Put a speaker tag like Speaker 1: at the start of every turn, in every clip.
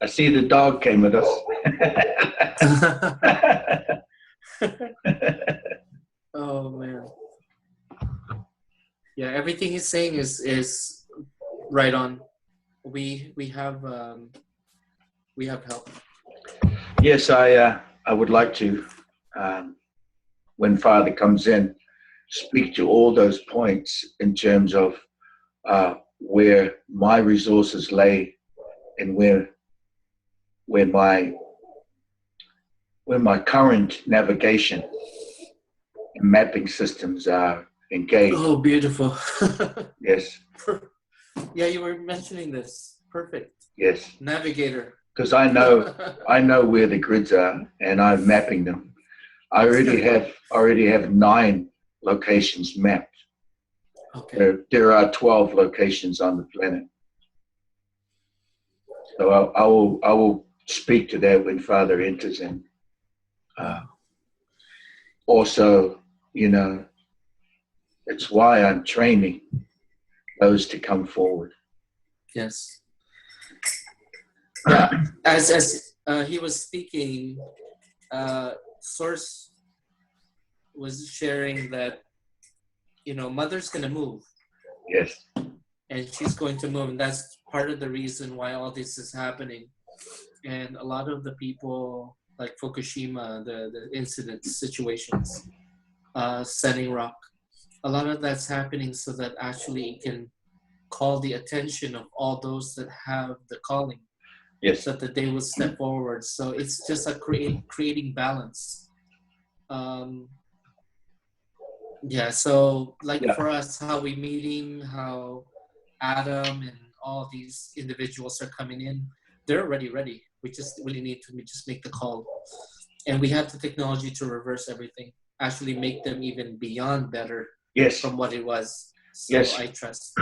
Speaker 1: I see the dog came with us.
Speaker 2: Oh man. Yeah, everything he's saying is right on. We have help.
Speaker 1: Yes, I would like to, when Father comes in, speak to all those points in terms of where my resources lay and where my current navigation and mapping systems are engaged.
Speaker 2: Oh, beautiful.
Speaker 1: Yes.
Speaker 2: Yeah, you were mentioning this. Perfect.
Speaker 1: Yes.
Speaker 2: Navigator.
Speaker 1: Because I know where the grids are, and I'm mapping them. I already have 9 locations mapped.
Speaker 2: Okay.
Speaker 1: There are 12 locations on the planet. So I will speak to that when Father enters in. Also, it's why I'm training those to come forward.
Speaker 2: Yes. Yeah. As he was speaking, Source was sharing that Mother's gonna move.
Speaker 1: Yes.
Speaker 2: And she's going to move, and that's part of the reason why all this is happening. And a lot of the people, like Fukushima, the incidents, situations, Setting Rock, a lot of that's happening so that actually it can call the attention of all those that have the calling.
Speaker 1: Yes.
Speaker 2: So that they will step forward. So it's just a creating balance. So for us, how we meeting, how Adam and all these individuals are coming in, they're already ready. We just really need to just make the call. And we have the technology to reverse everything, actually make them even beyond better from what it was. So
Speaker 1: yes.
Speaker 2: I trust.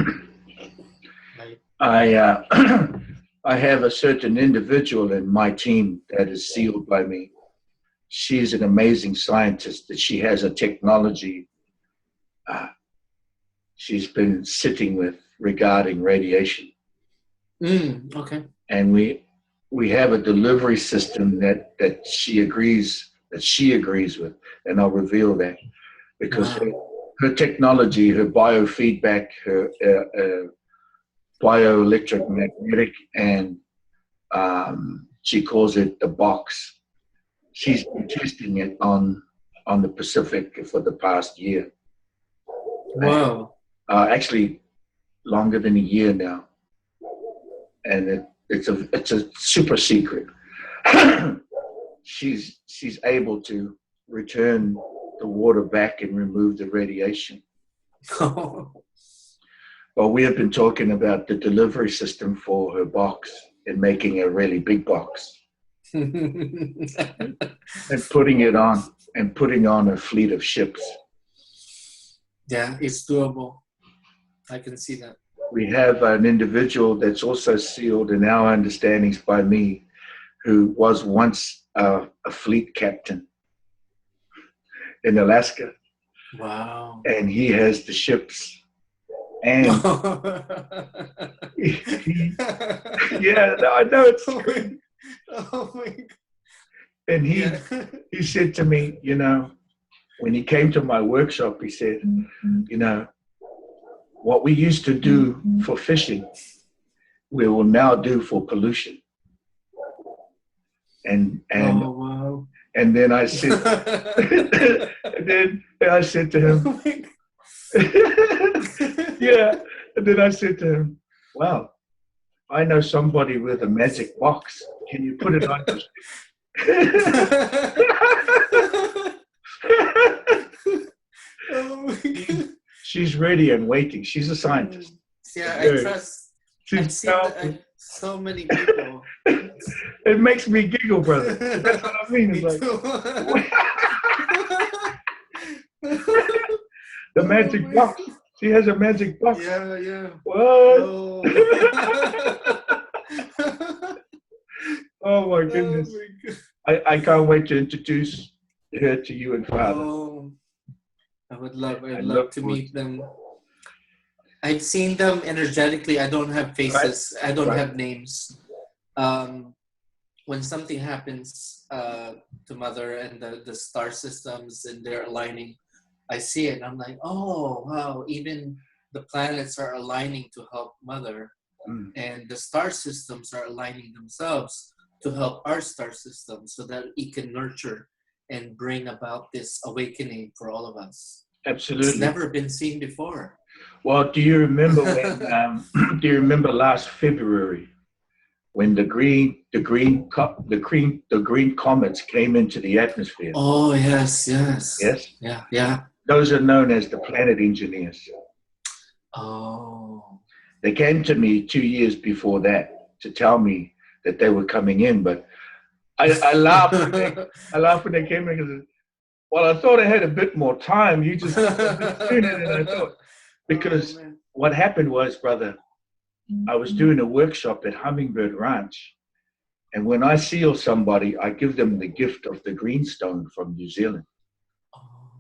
Speaker 1: I have a certain individual in my team that is sealed by me. She's an amazing scientist that she has a technology she's been sitting with regarding radiation.
Speaker 2: Okay.
Speaker 1: And we have a delivery system that she agrees with, and I'll reveal that because her technology, her biofeedback, her bioelectric magnetic, and she calls it the box. She's been testing it on the Pacific for the past year.
Speaker 2: Wow.
Speaker 1: Actually, longer than a year now, and it's a super secret. She's able to return the water back and remove the radiation. Well, we have been talking about the delivery system for her box and making a really big box and putting on a fleet of ships.
Speaker 2: Yeah, it's doable. I can see that.
Speaker 1: We have an individual that's also sealed in our understandings by me, who was once a fleet captain in Alaska.
Speaker 2: Wow.
Speaker 1: And he has the ships. And yeah, I know it's great.
Speaker 2: Oh my God.
Speaker 1: And he said to me, when he came to my workshop, he said, what we used to do for fishing, we will now do for pollution. And
Speaker 2: oh, wow.
Speaker 1: And then I said, to him, yeah. And then I said to him, wow, I know somebody with a magic box. Can you put it on your
Speaker 2: oh my God.
Speaker 1: She's ready and waiting. She's a scientist.
Speaker 2: Yeah, I trust. I've seen so many people.
Speaker 1: It makes me giggle, brother. That's what I mean. It's the magic box. She has a magic box.
Speaker 2: Yeah.
Speaker 1: What? Oh my goodness. I can't wait to introduce her to you and Father.
Speaker 2: Oh, I would love to meet them. I've seen them energetically. I don't have
Speaker 1: Right?
Speaker 2: faces. I don't
Speaker 1: Right.
Speaker 2: have names. When something happens to Mother and the star systems and they're aligning, I see it and I'm like, oh, wow, even the planets are aligning to help Mother.
Speaker 1: Mm.
Speaker 2: And the star systems are aligning themselves to help our star system so that it can nurture and bring about this awakening for all of us. It's
Speaker 1: Absolutely.
Speaker 2: never been seen before.
Speaker 1: Well, do you remember when? Do you remember last February when the green comets came into the atmosphere?
Speaker 2: Oh, yes, yes.
Speaker 1: Yes,
Speaker 2: Yeah, yeah.
Speaker 1: those are known as the planet engineers.
Speaker 2: Oh.
Speaker 1: They came to me 2 years before that to tell me that they were coming in, but I laughed when they came in because, well, I thought I had a bit more time. You just a bit sooner than I thought. Because what happened was, brother, I was doing a workshop at Hummingbird Ranch, and when I seal somebody, I give them the gift of the greenstone from New Zealand.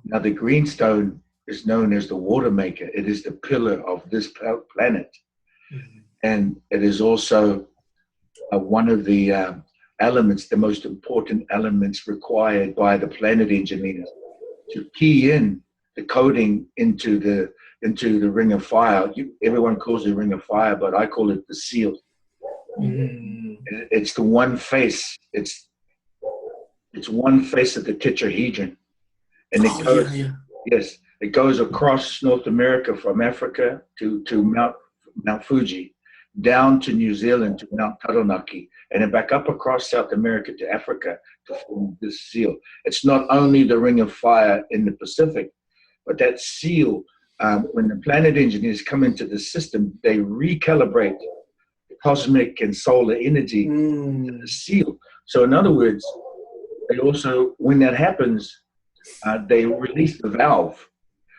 Speaker 1: Now, the greenstone is known as the water maker. It is the pillar of this planet.
Speaker 2: Mm-hmm.
Speaker 1: And it is also one of the elements, the most important elements required by the planet engineers to key in the coding into the ring of fire. Everyone calls it ring of fire, but I call it the seal.
Speaker 2: Mm-hmm.
Speaker 1: It's the one face. It's one face of the tetrahedron, and it goes.
Speaker 2: Yeah.
Speaker 1: Yes, it goes across North America from Africa to Mount Fuji, down to New Zealand to Mount Taranaki, and then back up across South America to Africa to form this seal. It's not only the ring of fire in the Pacific, but that seal, when the planet engineers come into the system, they recalibrate the cosmic and solar energy to the seal. So in other words, they also, when that happens, they release the valve.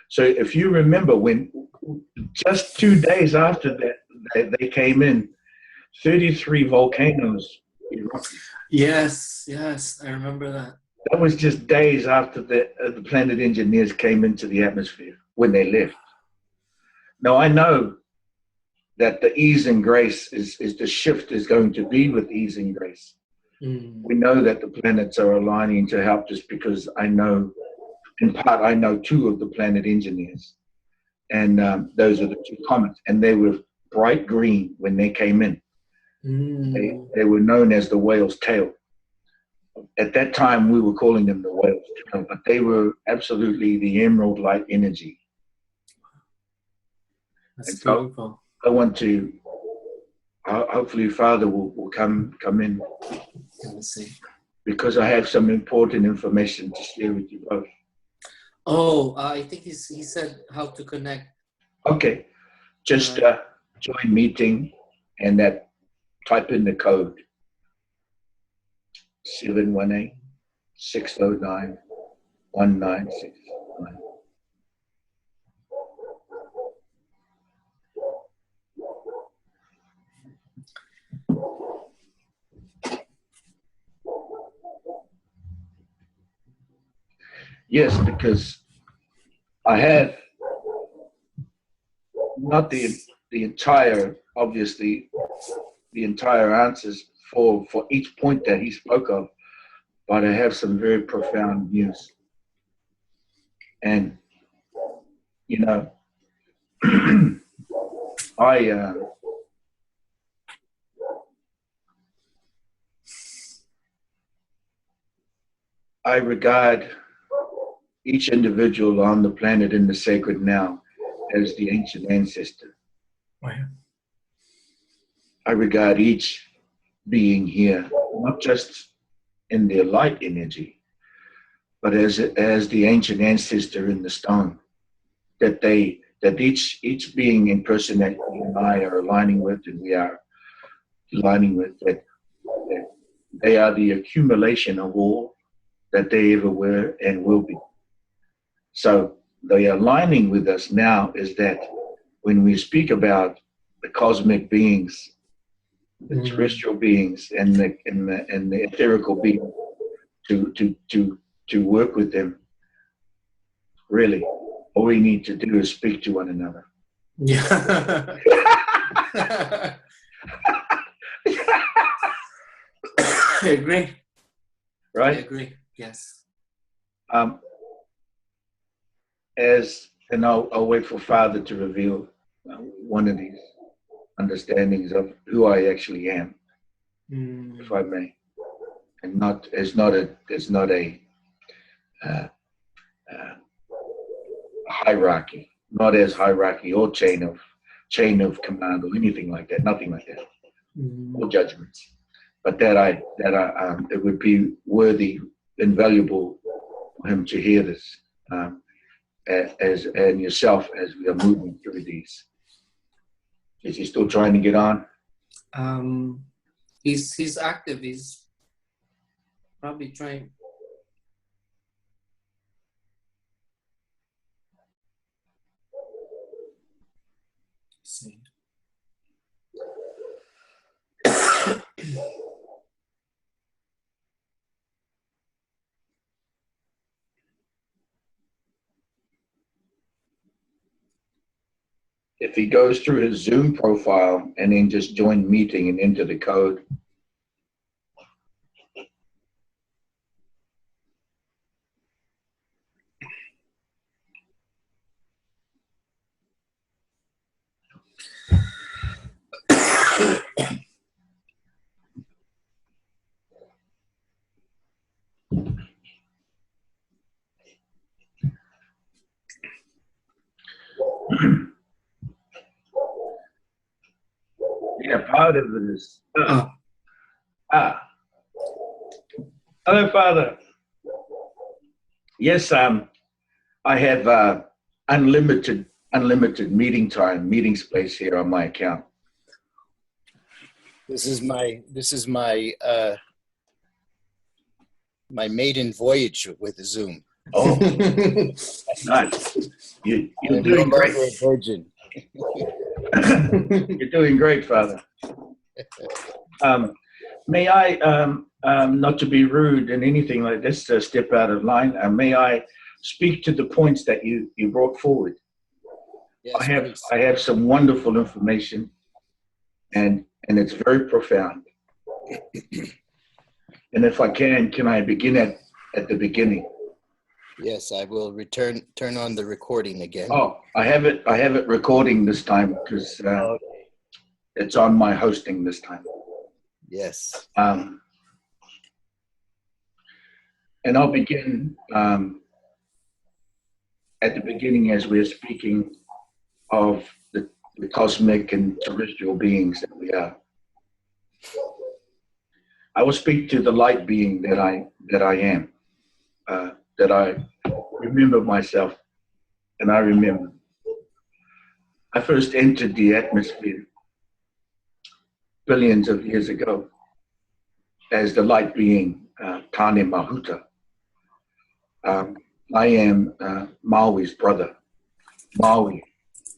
Speaker 1: So if you remember, when just 2 days after that they came in, 33 volcanoes erupted.
Speaker 2: Yes, I remember that.
Speaker 1: That was just days after the planet engineers came into the atmosphere when they left. Now I know that the ease and grace is the shift is going to be with ease and grace. We know that the planets are aligning to help just because I know, in part, I know two of the planet engineers. And those are the two comets. And they were bright green when they came in. They were known as the whale's tail. At that time, we were calling them the whale's tail, but they were absolutely the emerald light energy.
Speaker 2: That's
Speaker 1: and so
Speaker 2: beautiful.
Speaker 1: I want to, hopefully Father will come in.
Speaker 2: Let me see.
Speaker 1: Because I have some important information to share with you both.
Speaker 2: Oh, I think he said how to connect.
Speaker 1: Okay, just join meeting and that type in the code 718-609-1969. Yes, because I have not the entire, obviously, the entire answers for each point that he spoke of, but I have some very profound news. And, you know, I regard each individual on the planet in the sacred now as the ancient ancestor.
Speaker 2: Oh, yeah.
Speaker 1: I regard each being here, not just in their light energy, but as the ancient ancestor in the stone, that each being in person that you and I are aligning with, and we are aligning with, that they are the accumulation of all that they ever were and will be. So the aligning with us now is that when we speak about the cosmic beings, the terrestrial beings, and the etherical beings, to work with them, really, all we need to do is speak to one another.
Speaker 2: Yeah. I agree. I
Speaker 1: Right?
Speaker 2: agree. Yes.
Speaker 1: And I'll wait for Father to reveal one of these understandings of who I actually am, if I may, and not it's not a uh, uh, hierarchy, not as hierarchy or chain of command or anything like that, nothing like that, or judgments, but that it would be worthy, invaluable for him to hear this, as and yourself as we are moving through these. Is he still trying to get on?
Speaker 2: He's active. He's probably trying. Let's see.
Speaker 1: If he goes through his Zoom profile and then just join meeting and enter the code. Yeah, part of it is. Hello, Father. Yes, I have unlimited meeting space here on my account.
Speaker 3: This is my my maiden voyage with Zoom.
Speaker 1: Oh, nice. You're
Speaker 3: I'm
Speaker 1: doing
Speaker 3: no
Speaker 1: great.
Speaker 3: longer a virgin.
Speaker 1: You're doing great, Father. May I, not to be rude and anything like this, step out of line, may I speak to the points that you brought forward?
Speaker 3: Yes,
Speaker 1: I have some wonderful information, and it's very profound. And if I can I begin at the beginning?
Speaker 3: yes, I will turn on the recording again.
Speaker 1: Oh, I have it recording this time because it's on my hosting this time.
Speaker 3: Yes.
Speaker 1: And I'll begin at the beginning as we're speaking of the cosmic and terrestrial beings that we are. I will speak to the light being that I am, that I remember myself, and I remember. I first entered the atmosphere billions of years ago as the light being Tane Mahuta. I am Maui's brother. Maui,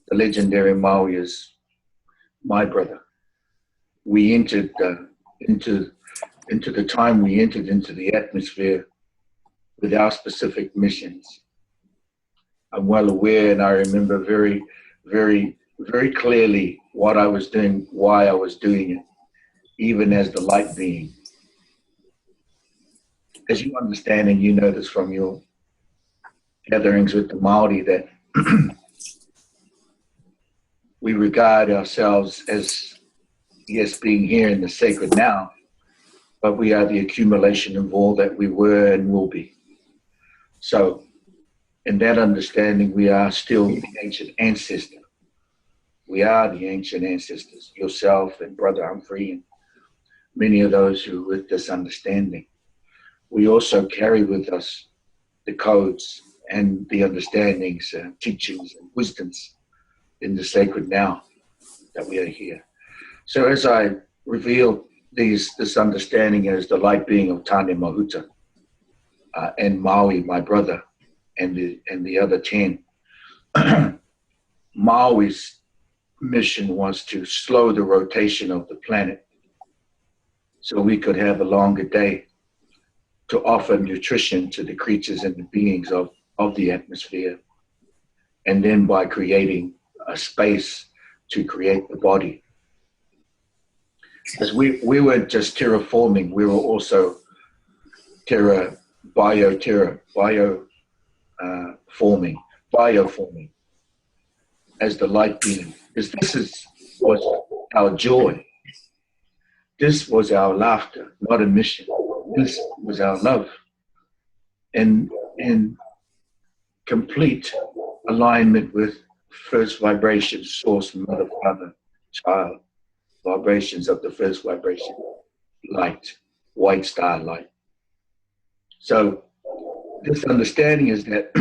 Speaker 1: the legendary Maui, is my brother. We entered into the time we entered into the atmosphere with our specific missions. I'm well aware, and I remember very, very, very clearly what I was doing, why I was doing it, even as the light being. As you understand, and you know this from your gatherings with the Maori, that we regard ourselves as, yes, being here in the sacred now, but we are the accumulation of all that we were and will be. So in that understanding, we are still the ancient ancestor. We are the ancient ancestors, yourself and Brother Humphry and many of those who with this understanding. We also carry with us the codes and the understandings, teachings and wisdoms in the sacred now that we are here. So as I reveal this understanding as the light being of Tane Mahuta and Maui, my brother, and the other 10, Maui's mission was to slow the rotation of the planet so we could have a longer day to offer nutrition to the creatures and the beings of the atmosphere. And then by creating a space to create the body. Because we weren't just terraforming, we were also bioforming as the light being. Because was our joy. This was our laughter, not a mission. This was our love. And in complete alignment with first vibration, source, mother, father, child, vibrations of the first vibration, light, white star light. So this understanding is that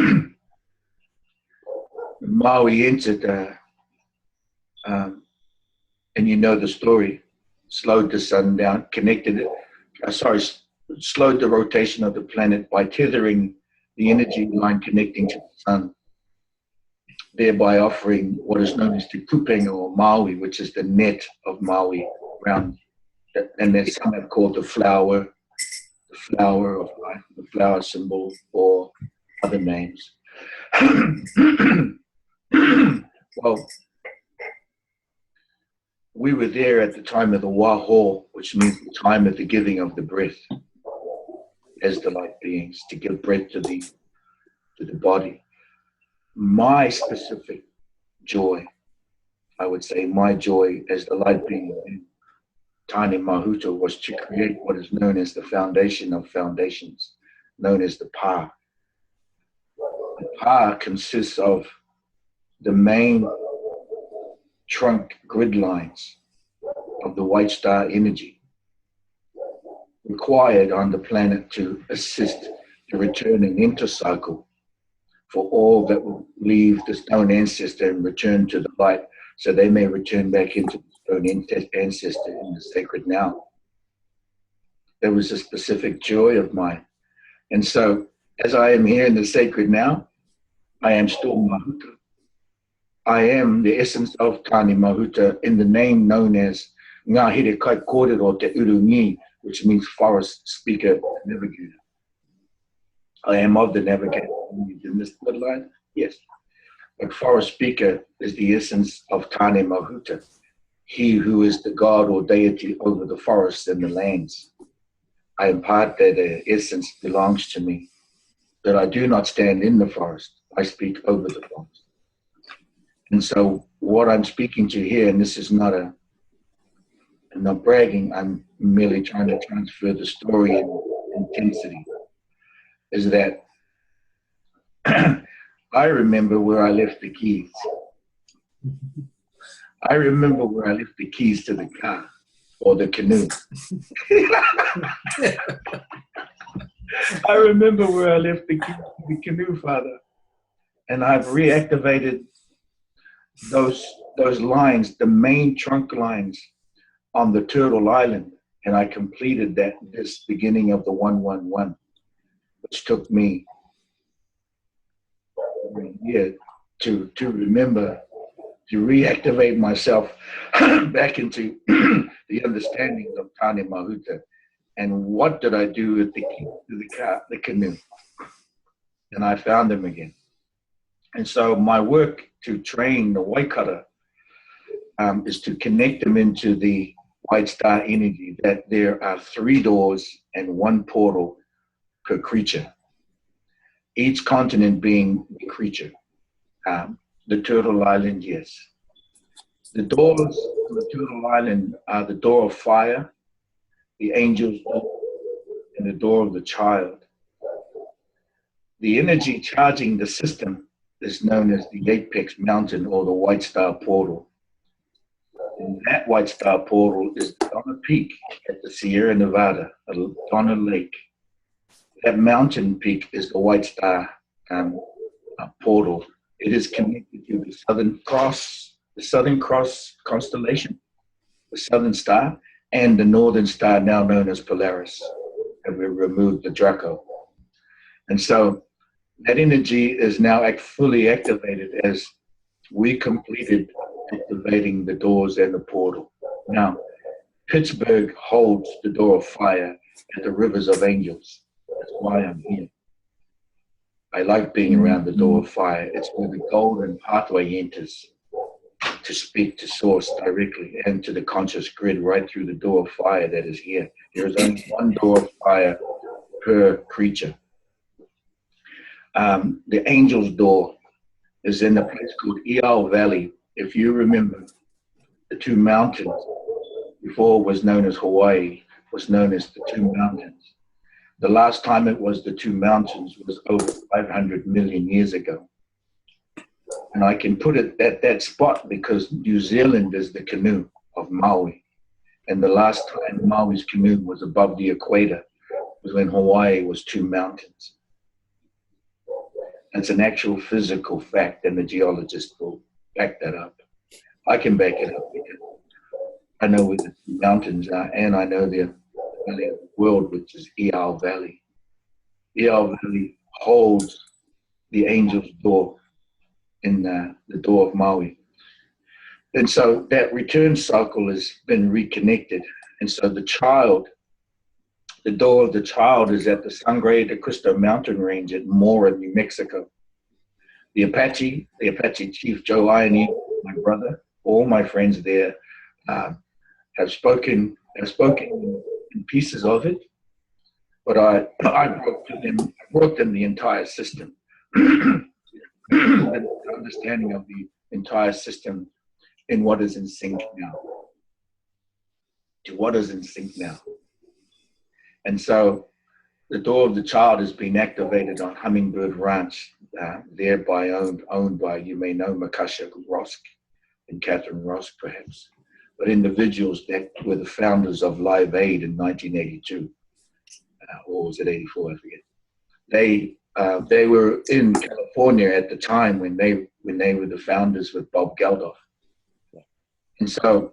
Speaker 1: Maui entered, and you know the story, slowed the sun down, slowed the rotation of the planet by tethering the energy line connecting to the sun, thereby offering what is known as the kupenga or Maui, which is the net of Maui around, and then some have called the flower of life, the flower symbol, or other names. Well, we were there at the time of the Waho, which means the time of the giving of the breath, as the light beings, to give breath to the body. My specific joy, I would say my joy as the light being in Tani Mahuta, was to create what is known as the foundation of foundations, known as the Pa. The Pa consists of the main trunk grid lines of the white star energy required on the planet to assist the returning intercycle for all that will leave the stone ancestor and return to the light, so they may return back into the stone ancestor in the sacred now. There was a specific joy of mine. And so, as I am here in the sacred now, I am still Mahuta. I am the essence of Tani Mahuta in the name known as Ngā Here Kai Kōrero Te Urungi, which means forest speaker, navigator. I am of the navigator in this bloodline, yes. But forest speaker is the essence of Tani Mahuta, he who is the god or deity over the forests and the lands. I impart that the essence belongs to me, that I do not stand in the forest, I speak over the forest. And so what I'm speaking to here, and this is not I'm not bragging, I'm merely trying to transfer the story and intensity, is that I remember where I left the keys. I remember where I left the keys to the car or the canoe. I remember where I left the keys to the canoe, Father. And I've reactivated those lines, the main trunk lines on the Turtle Island. And I completed that this beginning of the 111, which took me a year to remember, to reactivate myself back into the understanding of Tani Mahuta. And what did I do with the key to the canoe? And I found them again. And so my work to train the Waikato is to connect them into the white star energy, that there are 3 doors and 1 portal per creature, each continent being the creature. The Turtle Island, yes. The doors of the Turtle Island are the door of fire, the angel's door, and the door of the child. The energy charging the system is known as the Apex Mountain or the White Star Portal. And that White Star Portal is Donna Peak at the Sierra Nevada, Donna Lake. That mountain peak is the White Star Portal. It is connected to the Southern Cross constellation, the Southern Star, and the Northern Star, now known as Polaris. And we removed the Draco. And so that energy is now fully activated as we completed activating the doors and the portal. Now, Pittsburgh holds the door of fire at the Rivers of Angels. That's why I'm here. I like being around the door of fire. It's where the golden pathway enters. to speak to source directly and to the conscious grid right through the door of fire that is here. There is only one door of fire per creature. The angel's door is in a place called Eal Valley. If you remember, the two mountains before was known as Hawaii, was known as the two mountains. The last time it was the two mountains was over 500 million years ago. And I can put it at that spot because New Zealand is the canoe of Maui. And the last time Maui's canoe was above the equator was when Hawaii was two mountains. That's an actual physical fact, and the geologist will back that up. I can back it up because I know where the mountains are, and I know the valley of the world, which is Eal Valley. Eal Valley holds the angel's door in the door of Maui. And so that return cycle has been reconnected. And so the child, the door of the child is at the Sangre de Cristo mountain range at Mora, New Mexico. The Apache chief Joe Ione, my brother, all my friends there have spoken in pieces of it, but I brought them the entire system, the understanding of the entire system in what is in sync now, to what is in sync now. And so the door of the child has been activated on Hummingbird Ranch, thereby owned by, you may know, Makasha Rosk and Catherine Rosk, perhaps, but individuals that were the founders of Live Aid in 1982, or was it 84, I forget. They were in California at the time when they were the founders with Bob Geldof. And so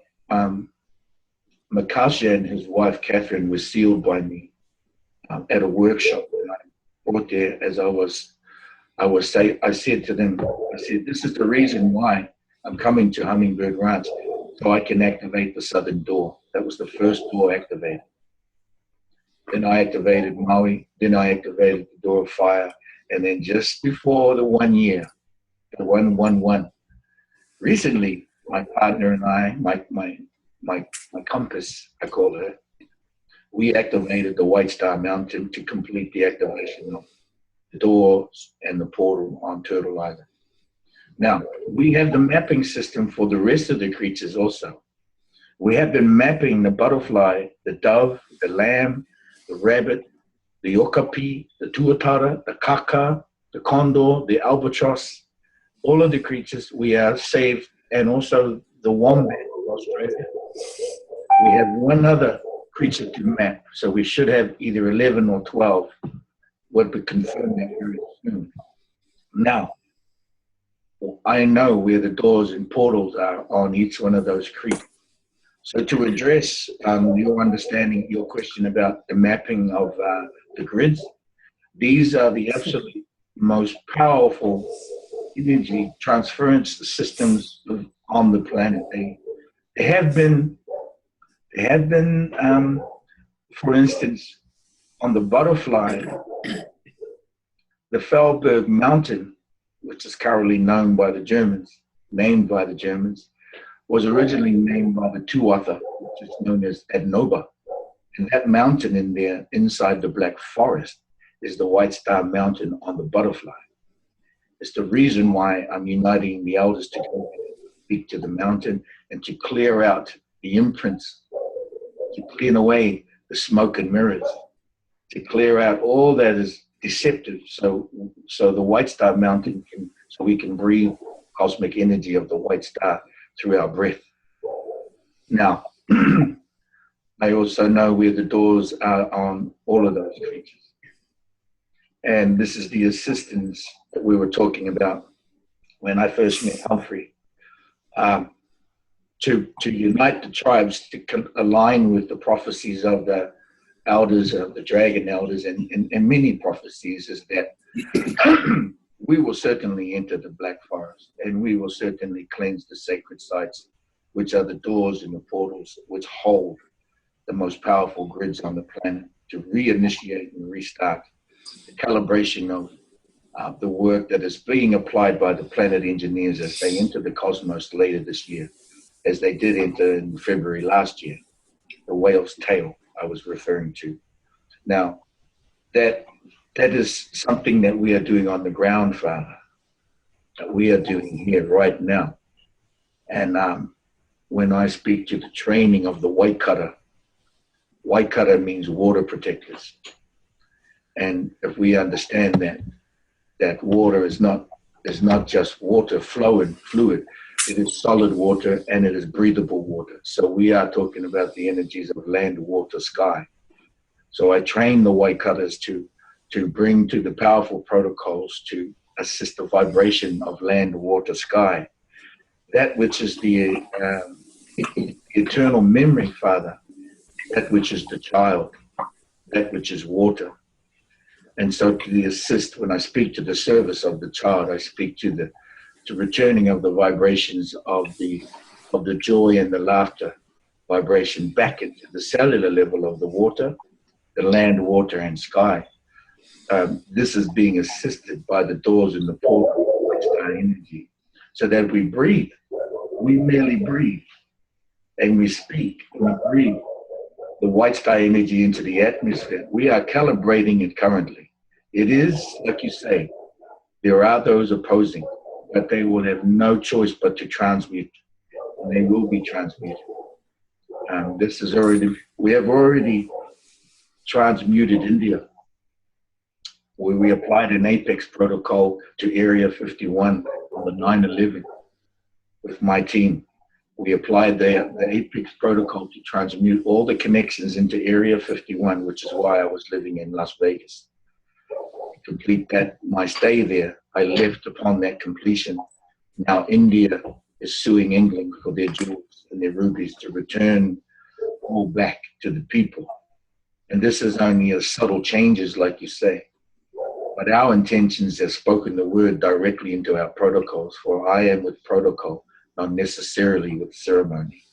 Speaker 1: Makasha and his wife Catherine were sealed by me at a workshop that I brought there. As I said to them, this is the reason why I'm coming to Hummingbird Ranch, so I can activate the southern door. That was the first door activated. Then I activated Maui, then I activated the door of fire, and then just before the 1 year, the 111, recently my partner and I, my compass, I call her, we activated the White Star Mountain to complete the activation of the doors and the portal on Turtle Island. Now, we have the mapping system for the rest of the creatures also. We have been mapping the butterfly, the dove, the lamb, the rabbit, the okapi, the tuatara, the kaka, the condor, the albatross, all of the creatures we are saved, and also the wombat of Australia. We have one other creature to map, so we should have either 11 or 12. What we confirm that very soon. Now, I know where the doors and portals are on each one of those creatures. So to address your understanding, your question about the mapping of the grids, these are the absolute most powerful energy transference systems on the planet. They have been, for instance, on the butterfly, the Feldberg Mountain, which is currently named by the Germans, was originally named by the Tuatha, which is known as Adnoba. And that mountain in there, inside the Black Forest, is the White Star Mountain on the butterfly. It's the reason why I'm uniting the elders to go speak to the mountain and to clear out the imprints, to clean away the smoke and mirrors, to clear out all that is deceptive, so the White Star Mountain so we can breathe cosmic energy of the White Star through our breath. Now, I also know where the doors are on all of those creatures. And this is the assistance that we were talking about when I first met Humphry. To unite the tribes, to align with the prophecies of the elders, of the dragon elders, and many prophecies, is that we will certainly enter the Black Forest, and we will certainly cleanse the sacred sites, which are the doors and the portals which hold the most powerful grids on the planet, to reinitiate and restart the calibration of the work that is being applied by the planet engineers as they enter the cosmos later this year, as they did enter in February last year, the whale's tail I was referring to. Now, that is something that we are doing on the ground, Father, that we are doing here right now. And when I speak to the training of the white cutter means water protectors. And if we understand that water is not just water fluid, it is solid water and it is breathable water. So we are talking about the energies of land, water, sky. So I train the white cutters to bring to the powerful protocols to assist the vibration of land, water, sky. That which is the eternal memory, Father, that which is the child, that which is water. And so to the assist, when I speak to the service of the child, I speak to the returning of the vibrations of the joy and the laughter vibration back into the cellular level of the water, the land, water, and sky. This is being assisted by the doors in the portal, which are energy, so that we breathe. We merely breathe, and we speak, and we breathe the white star energy into the atmosphere. We are calibrating it currently. It is, like you say, there are those opposing, but they will have no choice but to transmute, and they will be transmuted. This is already, we have already transmuted India, where we applied an apex protocol to Area 51 on the 9/11 with my team. We applied the apex protocol to transmute all the connections into Area 51, which is why I was living in Las Vegas. To complete that, my stay there, I left upon that completion. Now India is suing England for their jewels and their rubies to return all back to the people. And this is only a subtle changes, like you say. But our intentions have spoken the word directly into our protocols, for I am with protocol, not necessarily with ceremony.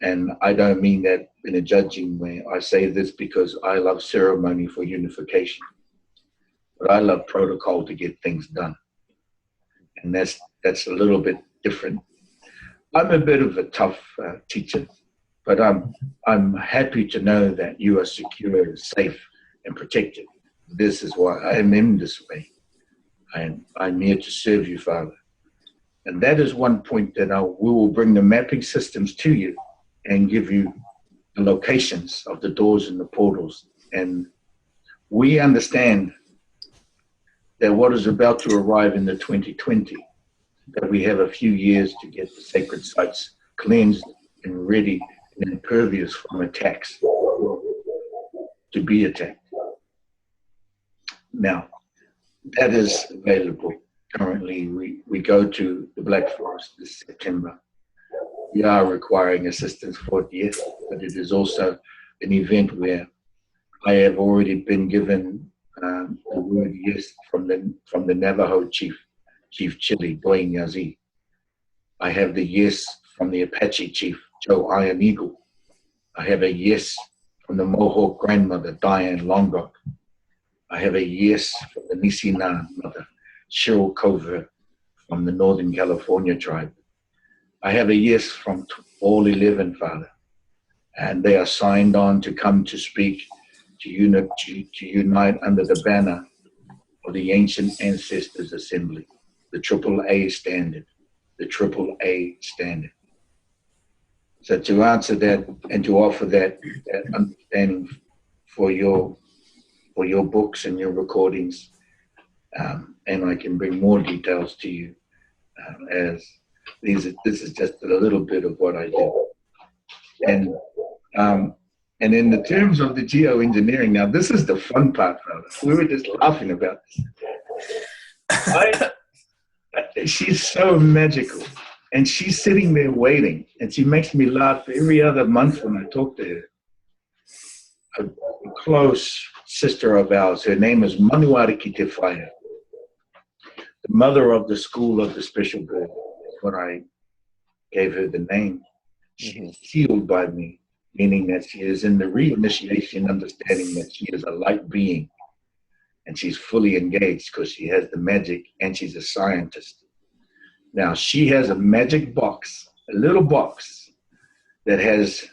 Speaker 1: And I don't mean that in a judging way. I say this because I love ceremony for unification, but I love protocol to get things done. And that's a little bit different. I'm a bit of a tough teacher, but I'm happy to know that you are secure, safe, and protected. This is why I am in this way. I'm here to serve you, Father. And that is one point that we will bring the mapping systems to you and give you the locations of the doors and the portals. And we understand that what is about to arrive in the 2020, that we have a few years to get the sacred sites cleansed and ready and impervious from attacks, to be attacked. Now, that is available. Currently, we go to the Black Forest this September. We are requiring assistance for it, yes, but it is also an event where I have already been given the word yes from the Navajo chief Chili, Dwayne Yazzie. I have the yes from the Apache chief, Joe Iron Eagle. I have a yes from the Mohawk grandmother, Diane Longock. I have a yes from the Nisina mother, Cheryl Covert, from the Northern California tribe. I have a yes from all 11, Father, and they are signed on to come to speak, to unite under the banner of the Ancient Ancestors Assembly, the AAA standard, the AAA standard. So to answer that and to offer that understanding for your books and your recordings, and I can bring more details to you as this is just a little bit of what I do. And in the terms of the geoengineering, now this is the fun part, fellas. We were just laughing about this. She's so magical, and she's sitting there waiting, and she makes me laugh every other month when I talk to her. A close sister of ours, her name is Manuariki Tefaya, the mother of the school of the special bird, is what I gave her the name. She's sealed by me, meaning that she is in the reinitiation, understanding that she is a light being. and she's fully engaged because she has the magic and she's a scientist. Now, she has a magic box, a little box that has,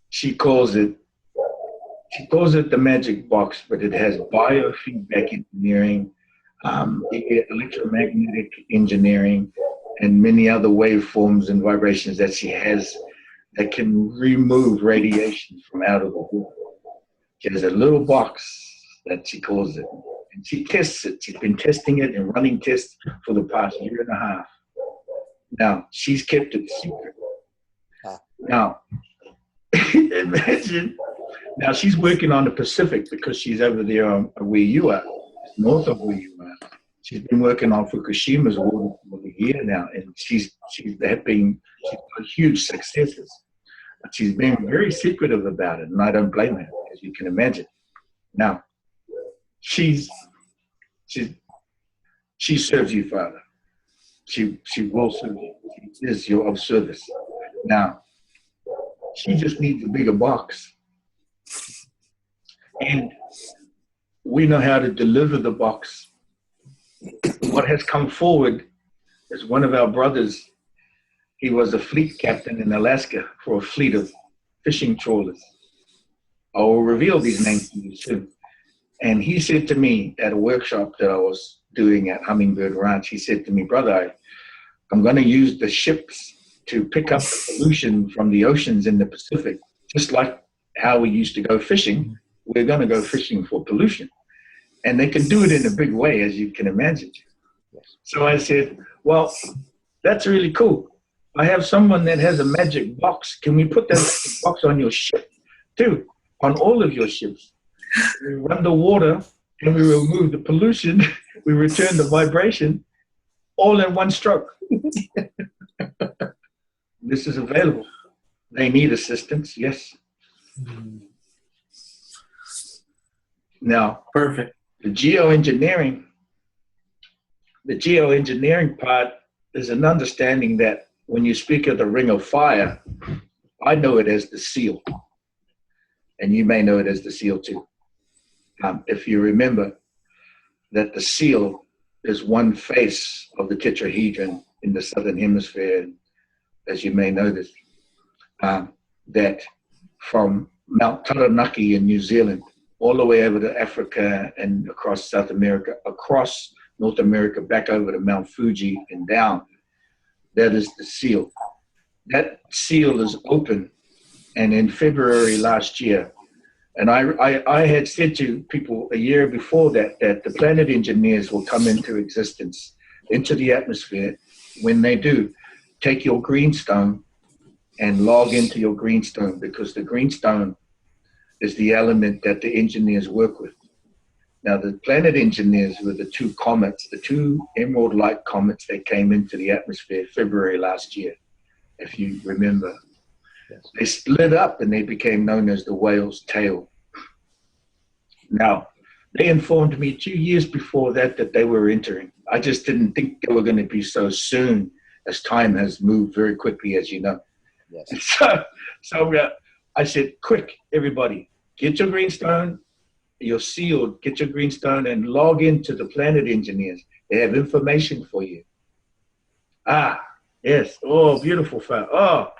Speaker 1: she calls it the magic box, but it has biofeedback engineering, electromagnetic engineering, and many other waveforms and vibrations that she has that can remove radiation from out of the water. She has a little box that she calls it, and she tests it. She's been testing it and running tests for the past year and a half. Now, she's kept it secret. Now, imagine, now she's working on the Pacific because she's over there where you are, north of where you are. She's been working on Fukushima's water for a year now, and she's got huge successes. But she's been very secretive about it, and I don't blame her, as you can imagine. Now, she serves you, Father. She will serve you. She is your of service. Now, she just needs a bigger box. And we know how to deliver the box. What has come forward is one of our brothers. He was a fleet captain in Alaska for a fleet of fishing trawlers. I will reveal these names to you soon. And he said to me at a workshop that I was doing at Hummingbird Ranch, he said to me, brother, I'm going to use the ships to pick up the pollution from the oceans in the Pacific, just like how we used to go fishing. We're going to go fishing for pollution. And they can do it in a big way, as you can imagine. So I said, well, that's really cool. I have someone that has a magic box. Can we put that magic box on your ship too, on all of your ships? We run the water and we remove the pollution. We return the vibration all in one stroke. This is available. They need assistance, yes. Now,
Speaker 2: Perfect.
Speaker 1: the geoengineering part is an understanding that when you speak of the ring of fire, I know it as the seal, and you may know it as the seal too. If you remember that the seal is one face of the tetrahedron in the southern hemisphere, as you may know this, that from Mount Taranaki in New Zealand all the way over to Africa and across South America, across North America, back over to Mount Fuji and down, that is the seal. That seal is open. And in February last year, and I had said to people a year before that the planet engineers will come into existence, into the atmosphere. When they do, take your greenstone and log into your greenstone, because the greenstone is the element that the engineers work with. Now, the planet engineers were the two comets, the two emerald light comets that came into the atmosphere February last year, if you remember. Yes. They split up and they became known as the whale's tail. Now, they informed me 2 years before that they were entering. I just didn't think they were going to be so soon, as time has moved very quickly, as you know. Yes. So I said, quick, everybody, get your greenstone, you're sealed, get your greenstone and log into the planet engineers. They have information for you. Ah, yes. Oh, beautiful. Oh,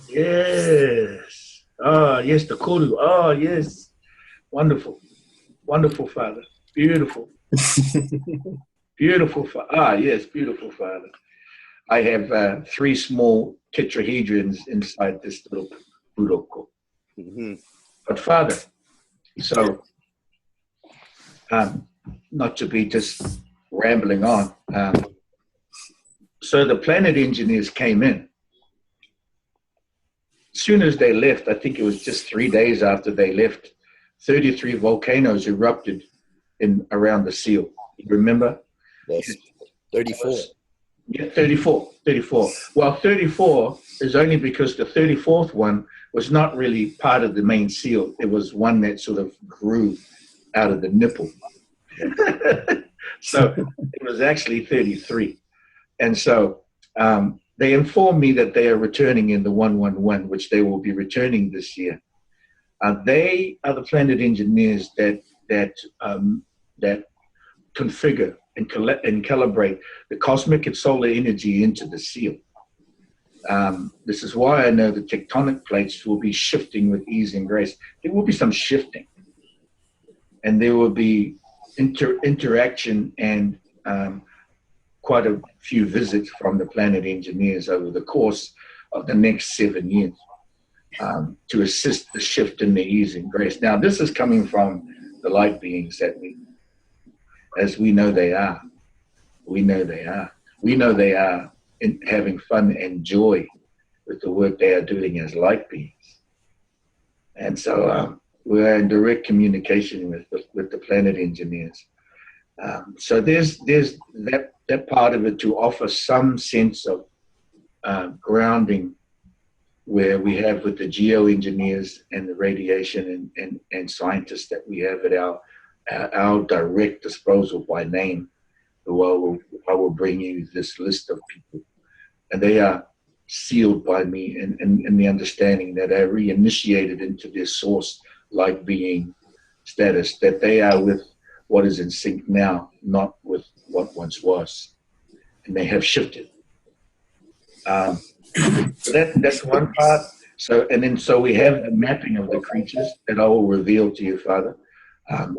Speaker 1: yes. Oh, yes, the Kuru. Oh, yes. Wonderful. Wonderful, Father. Beautiful. Beautiful, Father. Ah, yes, beautiful, Father. I have 3 small tetrahedrons inside this little Uroko. Mm-hmm. But Father, so not to be just rambling on, so the planet engineers came in. As soon as they left, I think it was just 3 days after they left, 33 volcanoes erupted around the seal. You remember?
Speaker 3: Yes, 34.
Speaker 1: Yeah, 34. Well, 34 is only because the 34th one was not really part of the main seal. It was one that sort of grew out of the nipple. So it was actually 33. And so they informed me that they are returning in the 111, which they will be returning this year. They are the planet engineers that that configure and calibrate the cosmic and solar energy into the seal. This is why I know the tectonic plates will be shifting with ease and grace. There will be some shifting, and there will be interaction and quite a few visits from the planet engineers over the course of the next 7 years to assist the shift in the ease and grace. Now, this is coming from the light beings that we know they are. We know they are. We know they are having fun and joy with the work they are doing as light beings. And so we're in direct communication with the planet engineers. So there's that part of it to offer some sense of grounding where we have with the geoengineers and the radiation and scientists that we have at our direct disposal by name, who I will bring you this list of people. And they are sealed by me in the understanding that I reinitiated into their source light being status, that they are with what is in sync now, not with what once was. And they have shifted. That's one part. So we have the mapping of the creatures that I will reveal to you, Father,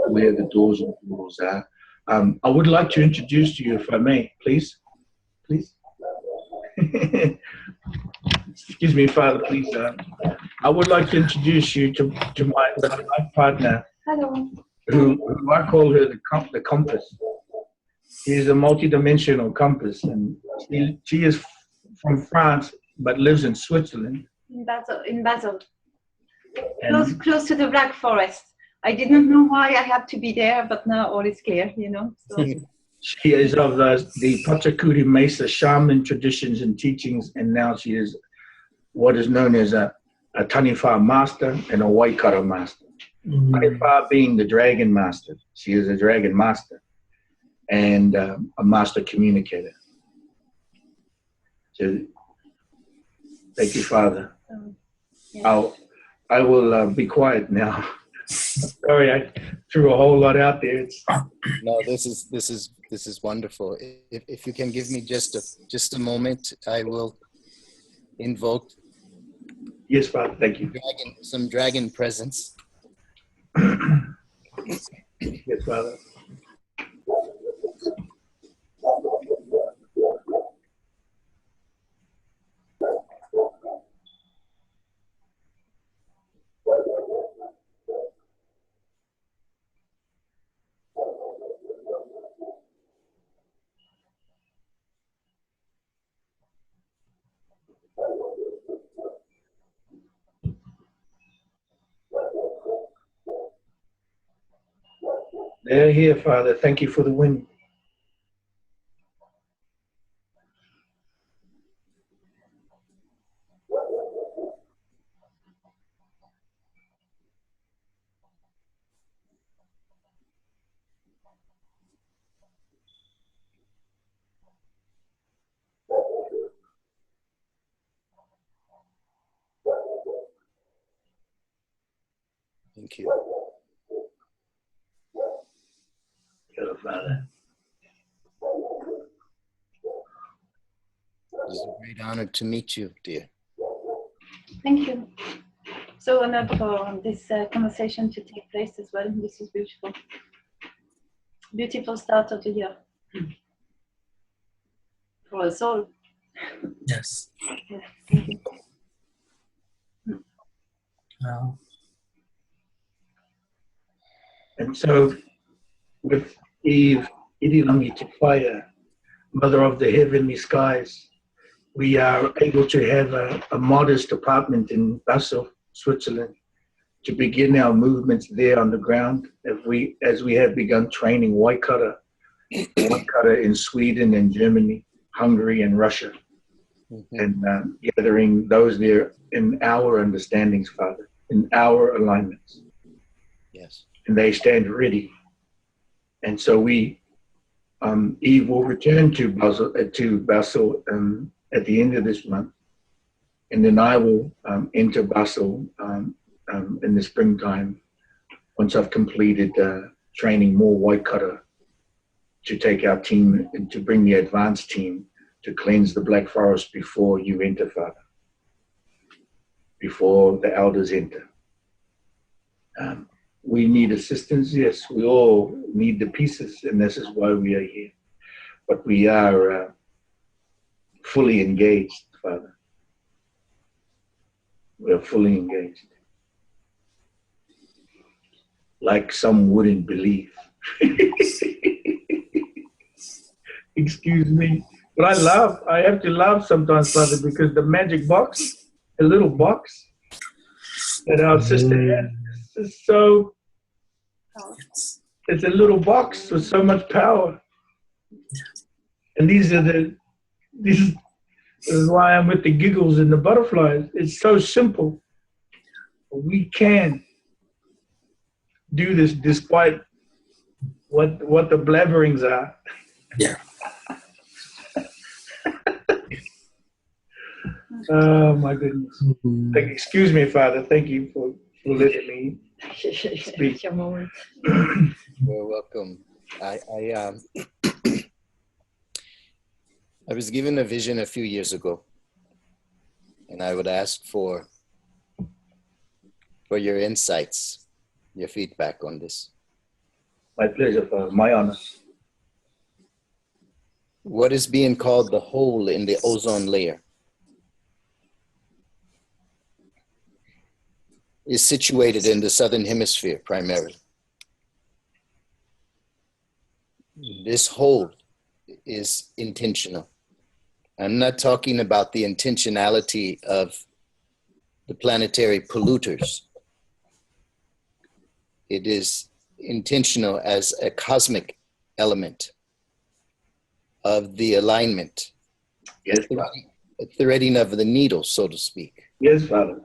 Speaker 1: where the doors and portals are. I would like to introduce to you, if I may, please. Excuse me, Father, please. I would like to introduce you to my partner.
Speaker 4: Hello.
Speaker 1: Who I call her the compass. She is a multidimensional compass, and she is from France but lives in Switzerland.
Speaker 4: In Basel. Close to the Black Forest. I didn't know why I had to be there, but now all is clear, So.
Speaker 1: She is of the Pachacudi Mesa shaman traditions and teachings, and now she is what is known as a Tanifa master and a Waikato master. Tanifa being the dragon master. She is a dragon master and a master communicator. So, thank you, Father.
Speaker 4: Yeah.
Speaker 1: I will be quiet now. Sorry, I threw a whole lot out there.
Speaker 3: No, this is wonderful. If you can give me just a moment, I will invoke.
Speaker 1: Yes, Father. Thank you.
Speaker 3: Some dragon presence.
Speaker 1: Yes, Father. They're here, Father. Thank you for the wind.
Speaker 3: Thank you.
Speaker 1: Hello, Father.
Speaker 3: It is a great honor to meet you, dear.
Speaker 4: Thank you. So honored for this conversation to take place as well. This is beautiful. Beautiful start of the year. For us all.
Speaker 2: Yes.
Speaker 4: Yeah, thank you.
Speaker 2: Wow.
Speaker 1: And so, with Eve, Idilangi Tefaya, Mother of the Heavenly Skies, we are able to have a modest apartment in Basel, Switzerland, to begin our movements there on the ground as we have begun training Waikato in Sweden and Germany, Hungary and Russia, and gathering those there in our understandings, Father, in our alignments.
Speaker 3: Yes.
Speaker 1: And they stand ready. And so we, Eve will return to Basel at the end of this month, and then I will enter Basel in the springtime once I've completed training more white cutter to take our team and to bring the advanced team to cleanse the Black Forest before you enter, Father, before the elders enter. We need assistance, yes, we all need the pieces, and this is why we are here. But we are fully engaged, Father. We are fully engaged. Like some wouldn't believe. Excuse me. But I laugh. I have to laugh sometimes, Father, because the magic box, the little box that our sister had, is so, it's a little box with so much power. And this is why I'm with the giggles and the butterflies. It's so simple. We can do this despite what the blabberings are.
Speaker 2: Yeah.
Speaker 1: Oh my goodness. Excuse me, Father. Thank you for letting me speak.
Speaker 3: You're welcome. I was given a vision a few years ago, and I would ask for your insights, your feedback on this.
Speaker 1: My pleasure, Father. My honor.
Speaker 3: What is being called the hole in the ozone layer is situated in the southern hemisphere primarily. This hole is intentional. I'm not talking about the intentionality of the planetary polluters. It is intentional as a cosmic element of the alignment,
Speaker 1: Yes,
Speaker 3: a threading of the needle, so to speak.
Speaker 1: Yes, Father.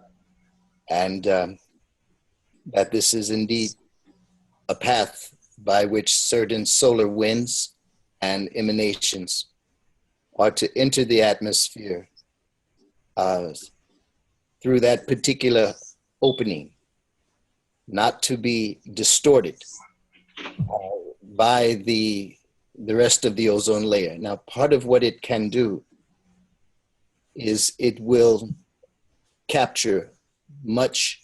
Speaker 3: And that this is indeed a path by which certain solar winds and emanations are to enter the atmosphere through that particular opening, not to be distorted by the rest of the ozone layer. Now, part of what it can do is it will capture much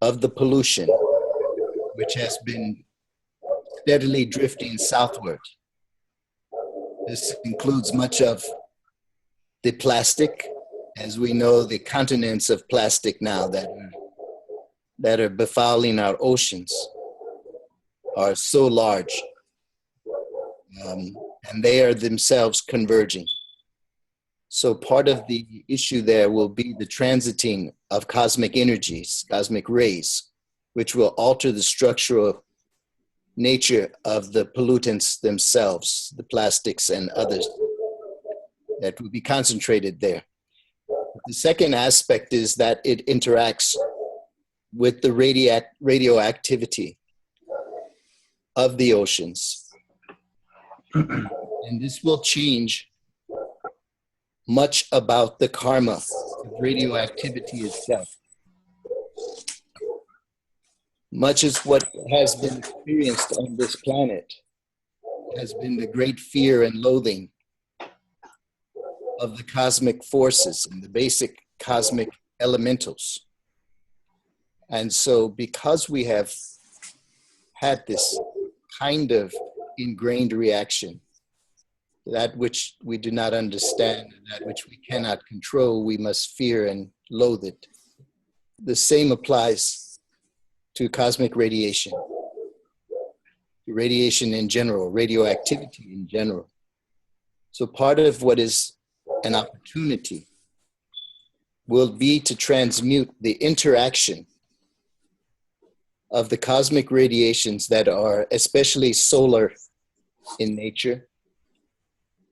Speaker 3: of the pollution which has been steadily drifting southward. This includes much of the plastic. As we know, the continents of plastic now that are befouling our oceans are so large, and they are themselves converging. So part of the issue there will be the transiting of cosmic energies, cosmic rays, which will alter the structural nature of the pollutants themselves, the plastics and others that will be concentrated there. The second aspect is that it interacts with the radioactivity of the oceans. And this will change much about the karma of radioactivity itself. Much as what has been experienced on this planet has been the great fear and loathing of the cosmic forces and the basic cosmic elementals. And so because we have had this kind of ingrained reaction, that which we do not understand, that which we cannot control, we must fear and loathe it. The same applies to cosmic radiation, radiation in general, radioactivity in general. So part of what is an opportunity will be to transmute the interaction of the cosmic radiations that are especially solar in nature,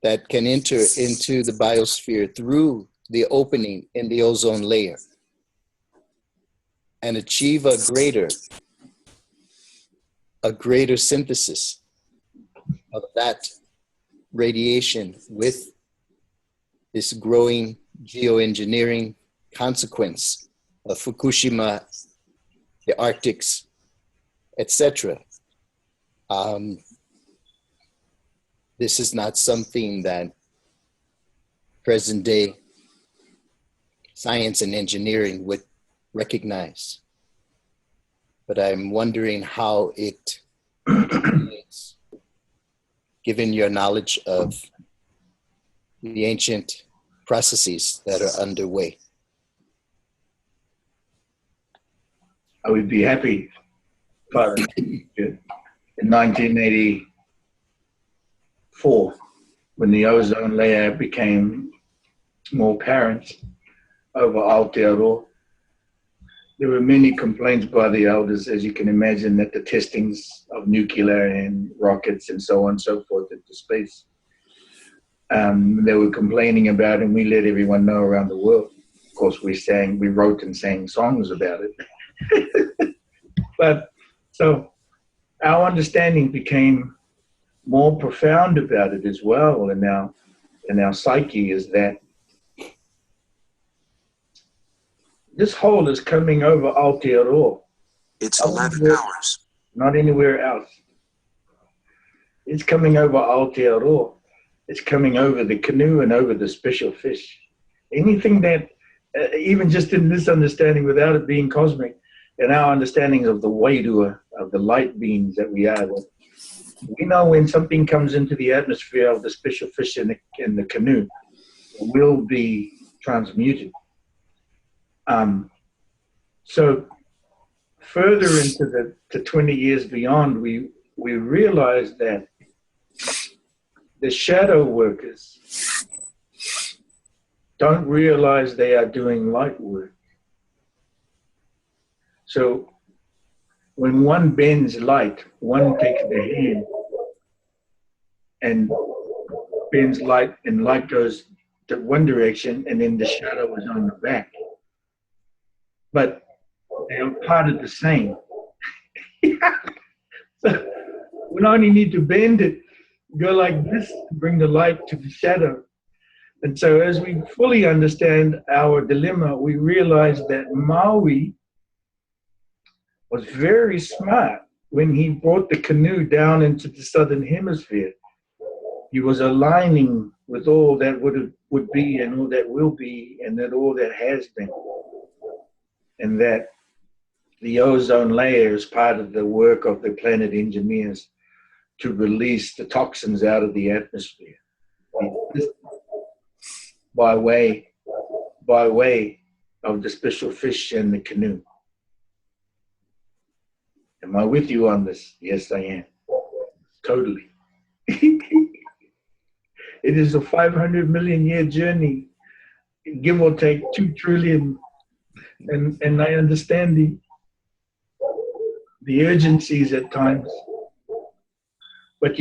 Speaker 3: that can enter into the biosphere through the opening in the ozone layer and achieve a greater synthesis of that radiation with this growing geoengineering consequence of Fukushima, the Arctics, etc. This is not something that present day science and engineering would recognize. But I'm wondering how it relates, given your knowledge of the ancient processes that are underway.
Speaker 1: I would be happy, Father. In 1984, when the ozone layer became more apparent over Aotearoa, there were many complaints by the elders, as you can imagine, that the testings of nuclear and rockets and so on and so forth into space, they were complaining about, and we let everyone know around the world. Of course, we wrote and sang songs about it. But so our understanding became more profound about it as well, and our psyche is that this hole is coming over Aotearoa.
Speaker 5: It's 11 hours.
Speaker 1: Not anywhere else. It's coming over Aotearoa. It's coming over the canoe and over the special fish. Anything that, even just in this understanding, without it being cosmic, and our understanding of the wairua, of the light beings that we are, we know when something comes into the atmosphere of the special fish in the canoe, it will be transmuted. So further into the 20 years beyond, we realized that the shadow workers don't realize they are doing light work. So when one bends light, one takes the hand and bends light, and light goes to one direction, and then the shadow is on the back. But they are part of the same. So we only need to bend it, go like this to bring the light to the shadow. And so as we fully understand our dilemma, we realize that Maui was very smart when he brought the canoe down into the southern hemisphere. He was aligning with all that would be and all that will be and that all that has been. And that the ozone layer is part of the work of the planet engineers to release the toxins out of the atmosphere by way of the special fish and the canoe. Am I with you on this? Yes, I am. Totally. It is a 500 million year journey, give or take 2 trillion. And I understand the urgencies at times. But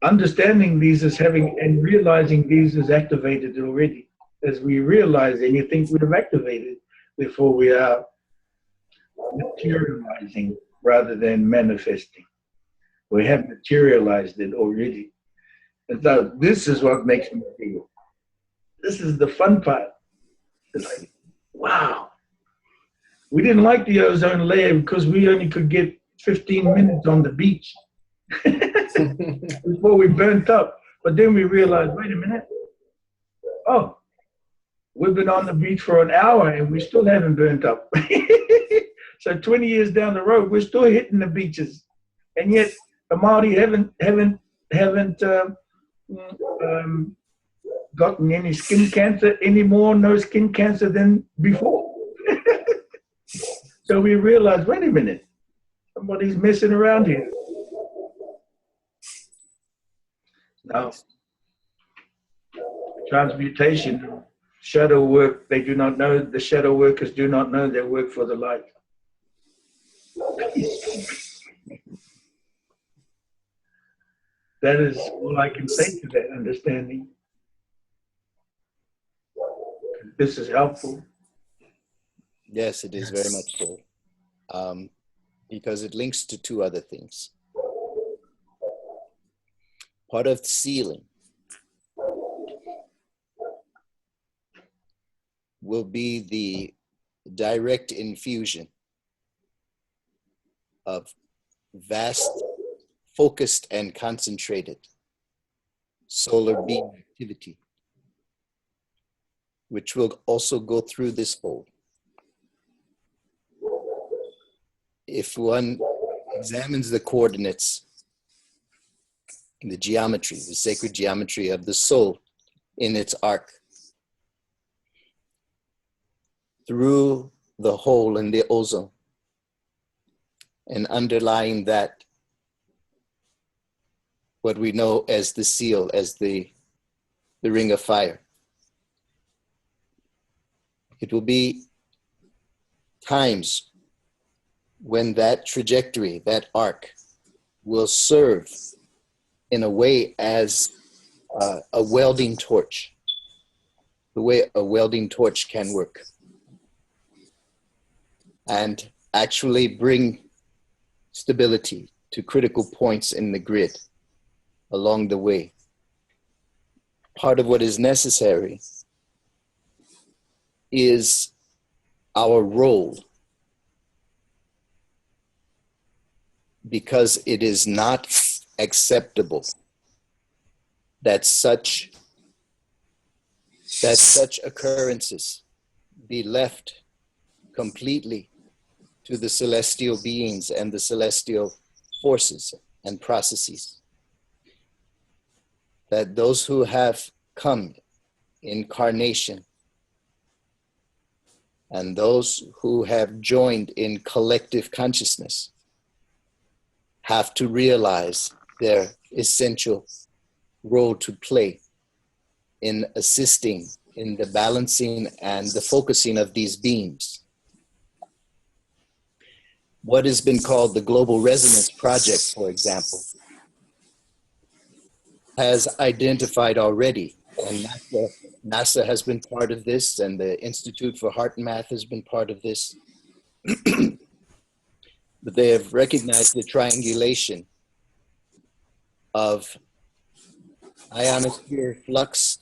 Speaker 1: understanding these as having and realizing these is activated already. As we realize anything we have activated before we are materializing rather than manifesting. We have materialized it already. And so this is what makes me feel. This is the fun part. It's like, wow. We didn't like the ozone layer because we only could get 15 minutes on the beach before we burnt up. But then we realized, wait a minute. Oh, we've been on the beach for an hour and we still haven't burnt up. So 20 years down the road, we're still hitting the beaches. And yet the Māori haven't gotten any skin cancer anymore, no skin cancer than before. So we realized, wait a minute, somebody's messing around here. Now, transmutation, shadow work, they do not know, the shadow workers do not know their work for the light. That is all I can say to that understanding. This is helpful.
Speaker 3: Yes, it is very much so. Because it links to 2 other things. Part of the sealing will be the direct infusion of vast, focused, and concentrated solar beam activity, which will also go through this hole. If one examines the coordinates, the geometry, the sacred geometry of the soul in its arc, through the hole in the ozone, and underlying that, what we know as the seal, as the ring of fire. It will be times when that trajectory, that arc, will serve in a way as a welding torch, the way a welding torch can work, and actually bring stability to critical points in the grid along the way. Part of what is necessary is our role, because it is not acceptable that such occurrences be left completely to the celestial beings and the celestial forces and processes. That those who have come in incarnation and those who have joined in collective consciousness have to realize their essential role to play in assisting in the balancing and the focusing of these beams. What has been called the Global Resonance Project, for example, has identified already, and NASA has been part of this, and the Institute for Heart and Math has been part of this, but they have recognized the triangulation of ionosphere flux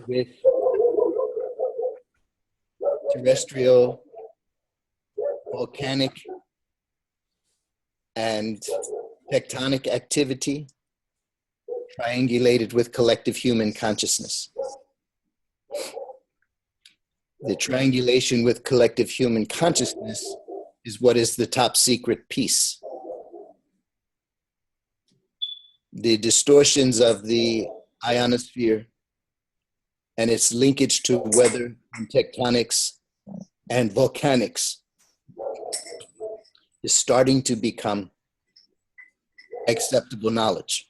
Speaker 3: with terrestrial, volcanic, and tectonic activity triangulated with collective human consciousness. The triangulation with collective human consciousness is what is the top secret piece. The distortions of the ionosphere and its linkage to weather and tectonics and volcanics is starting to become acceptable knowledge.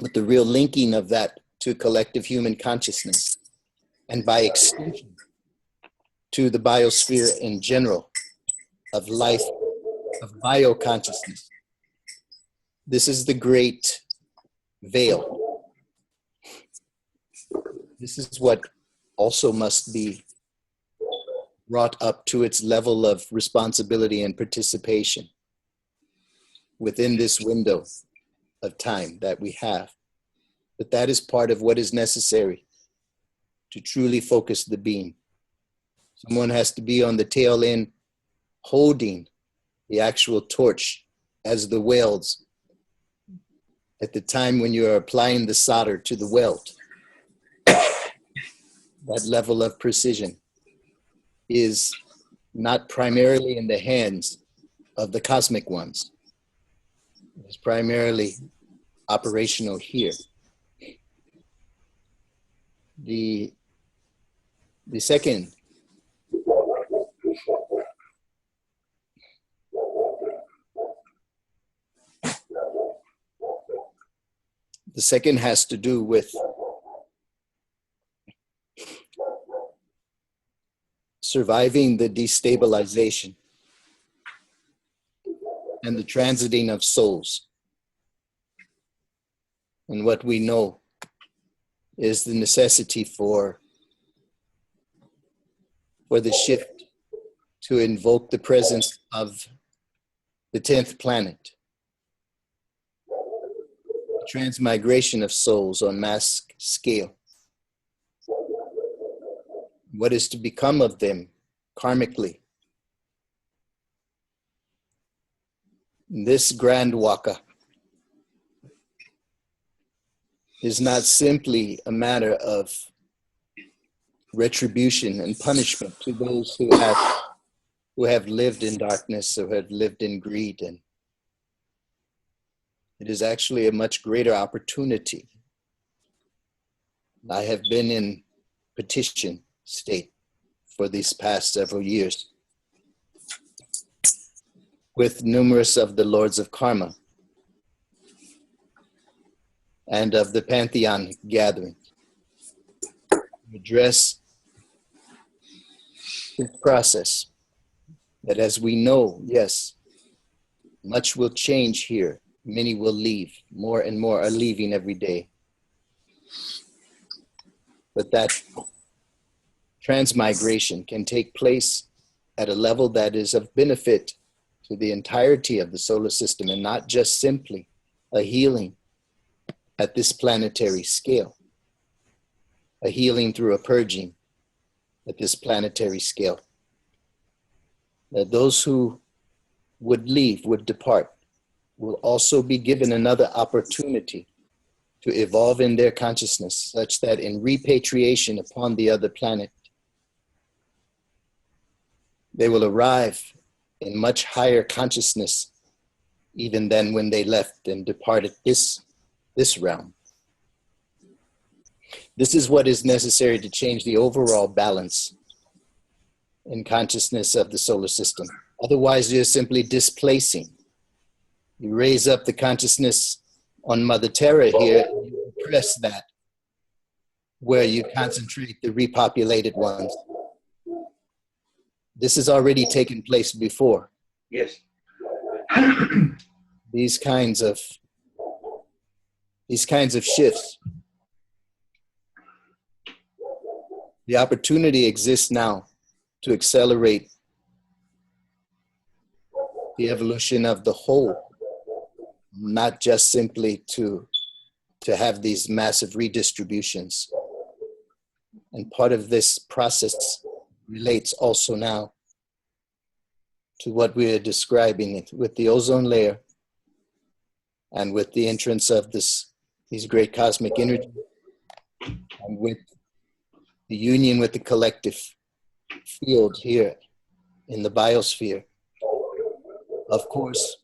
Speaker 3: But the real linking of that to collective human consciousness, and by extension to the biosphere in general, of life, of bioconsciousness. This is the great veil. This is what also must be brought up to its level of responsibility and participation within this window of time that we have. But that is part of what is necessary to truly focus the beam. Someone has to be on the tail end holding the actual torch as the welds at the time when you are applying the solder to the weld. That level of precision is not primarily in the hands of the cosmic ones. It's primarily operational here. The second has to do with surviving the destabilization and the transiting of souls. And what we know is the necessity for the shift to invoke the presence of the 10th planet. The transmigration of souls on mass scale. What is to become of them karmically This grand waka is not simply a matter of retribution and punishment to those who have lived in darkness or have lived in greed, and it is actually a much greater opportunity. I have been in petition state for these past several years with numerous of the lords of karma and of the Pantheon gathering to address this process. That as we know, yes, much will change here. Many will leave. More and more are leaving every day. But that transmigration can take place at a level that is of benefit to the entirety of the solar system, and not just simply a healing at this planetary scale, a healing through a purging at this planetary scale. That those who would leave, would depart, will also be given another opportunity to evolve in their consciousness, such that in repatriation upon the other planet, they will arrive in much higher consciousness even than when they left and departed this realm. This is what is necessary to change the overall balance in consciousness of the solar system. Otherwise, you're simply displacing. You raise up the consciousness on Mother Terra here, and you press that where you concentrate the repopulated ones. This has already taken place before.
Speaker 1: Yes.
Speaker 3: These kinds of shifts. The opportunity exists now to accelerate the evolution of the whole, not just simply to have these massive redistributions. And part of this process relates also now to what we are describing with the ozone layer and with the entrance of these great cosmic energies, and with the union with the collective field here in the biosphere. Of course,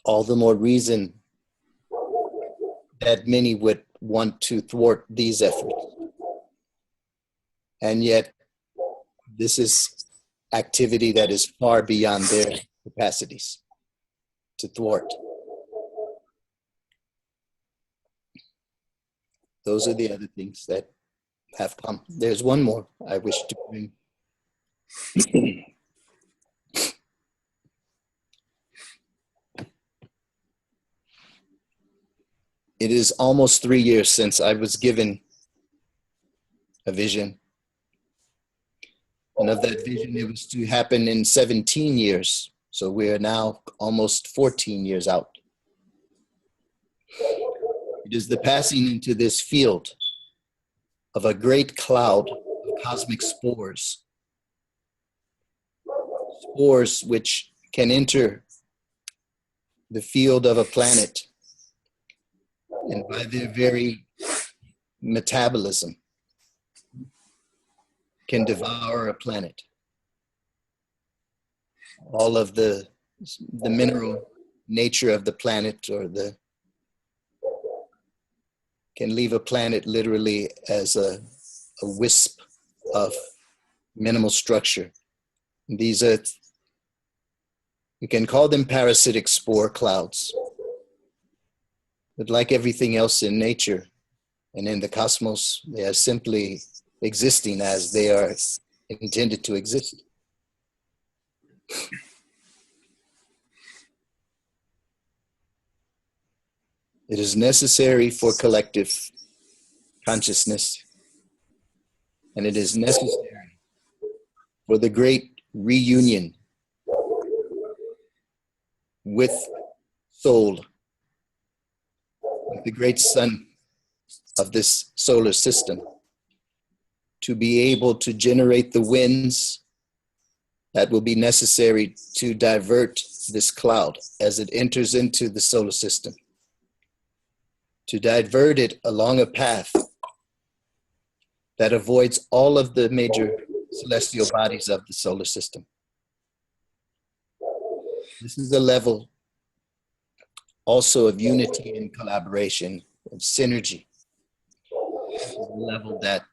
Speaker 3: all the more reason that many would want to thwart these efforts. And yet, this is activity that is far beyond their capacities to thwart. Those are the other things that have come. There's one more I wish to bring. It is almost 3 years since I was given a vision. And of that vision, it was to happen in 17 years. So we are now almost 14 years out. It is the passing into this field of a great cloud of cosmic spores. Spores which can enter the field of a planet, and by their very metabolism can devour a planet. All of the mineral nature of the planet, or can leave a planet literally as a wisp of minimal structure. These are, you can call them parasitic spore clouds. But like everything else in nature and in the cosmos, they are simply existing as they are intended to exist. It is necessary for collective consciousness, and it is necessary for the great reunion with soul, with the great sun of this solar system, to be able to generate the winds that will be necessary to divert this cloud as it enters into the solar system, to divert it along a path that avoids all of the major celestial bodies of the solar system. This is a level also of unity and collaboration, of synergy. This is a level that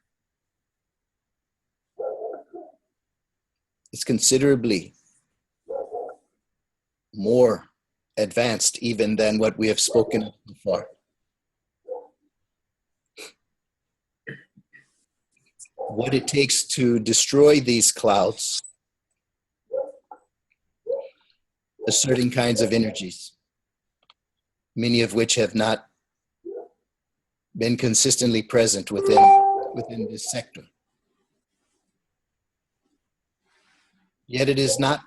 Speaker 3: is considerably more advanced even than what we have spoken of before. What it takes to destroy these clouds are certain kinds of energies, many of which have not been consistently present within this sector. Yet it is not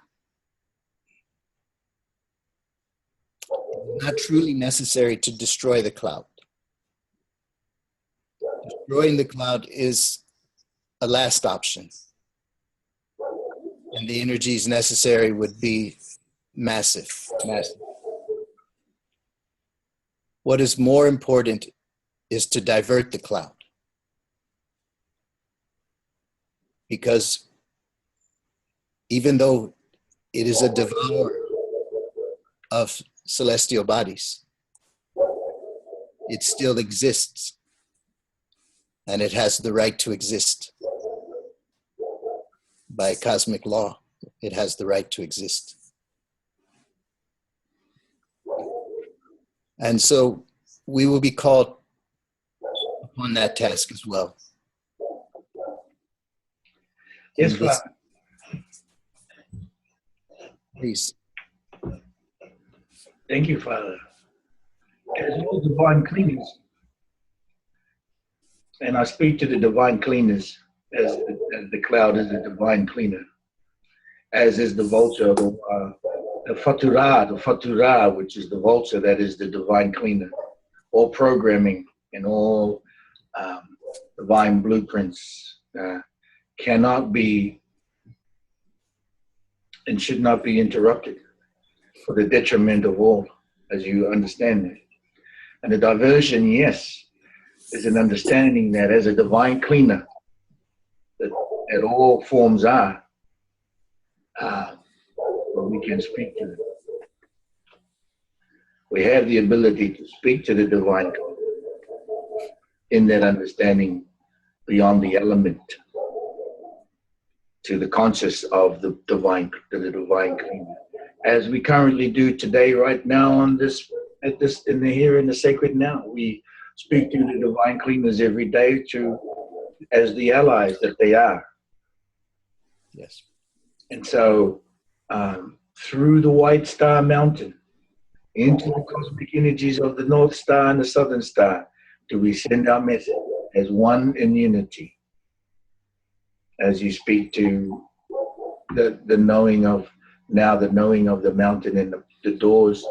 Speaker 3: truly necessary to destroy the cloud. Destroying the cloud is a last option, and the energies necessary would be massive. What is more important is to divert the cloud, because even though it is a devourer of celestial bodies, it still exists, and it has the right to exist. By cosmic law, it has the right to exist. And so we will be called upon that task as well.
Speaker 1: Yes, Father.
Speaker 3: Please.
Speaker 1: Thank you, Father. As all divine cleaners, and I speak to the divine cleaners as the cloud is the divine cleaner, as is the vulture, the fatura, which is the vulture that is the divine cleaner. All programming and all divine blueprints cannot be and should not be interrupted for the detriment of all, as you understand it. And the diversion, yes, is an understanding that as a divine cleaner, that all forms are, but we can speak to them. We have the ability to speak to the divine in that understanding beyond the element to the conscious of the divine cleaner, as we currently do today, right now, on this, in the here in the sacred now. We speak to the divine cleaners every day as the allies that they are.
Speaker 3: Yes.
Speaker 1: And so, through the White Star Mountain, into the cosmic energies of the North Star and the Southern Star, do we send our message as one in unity. As you speak to the knowing of the mountain and the doors,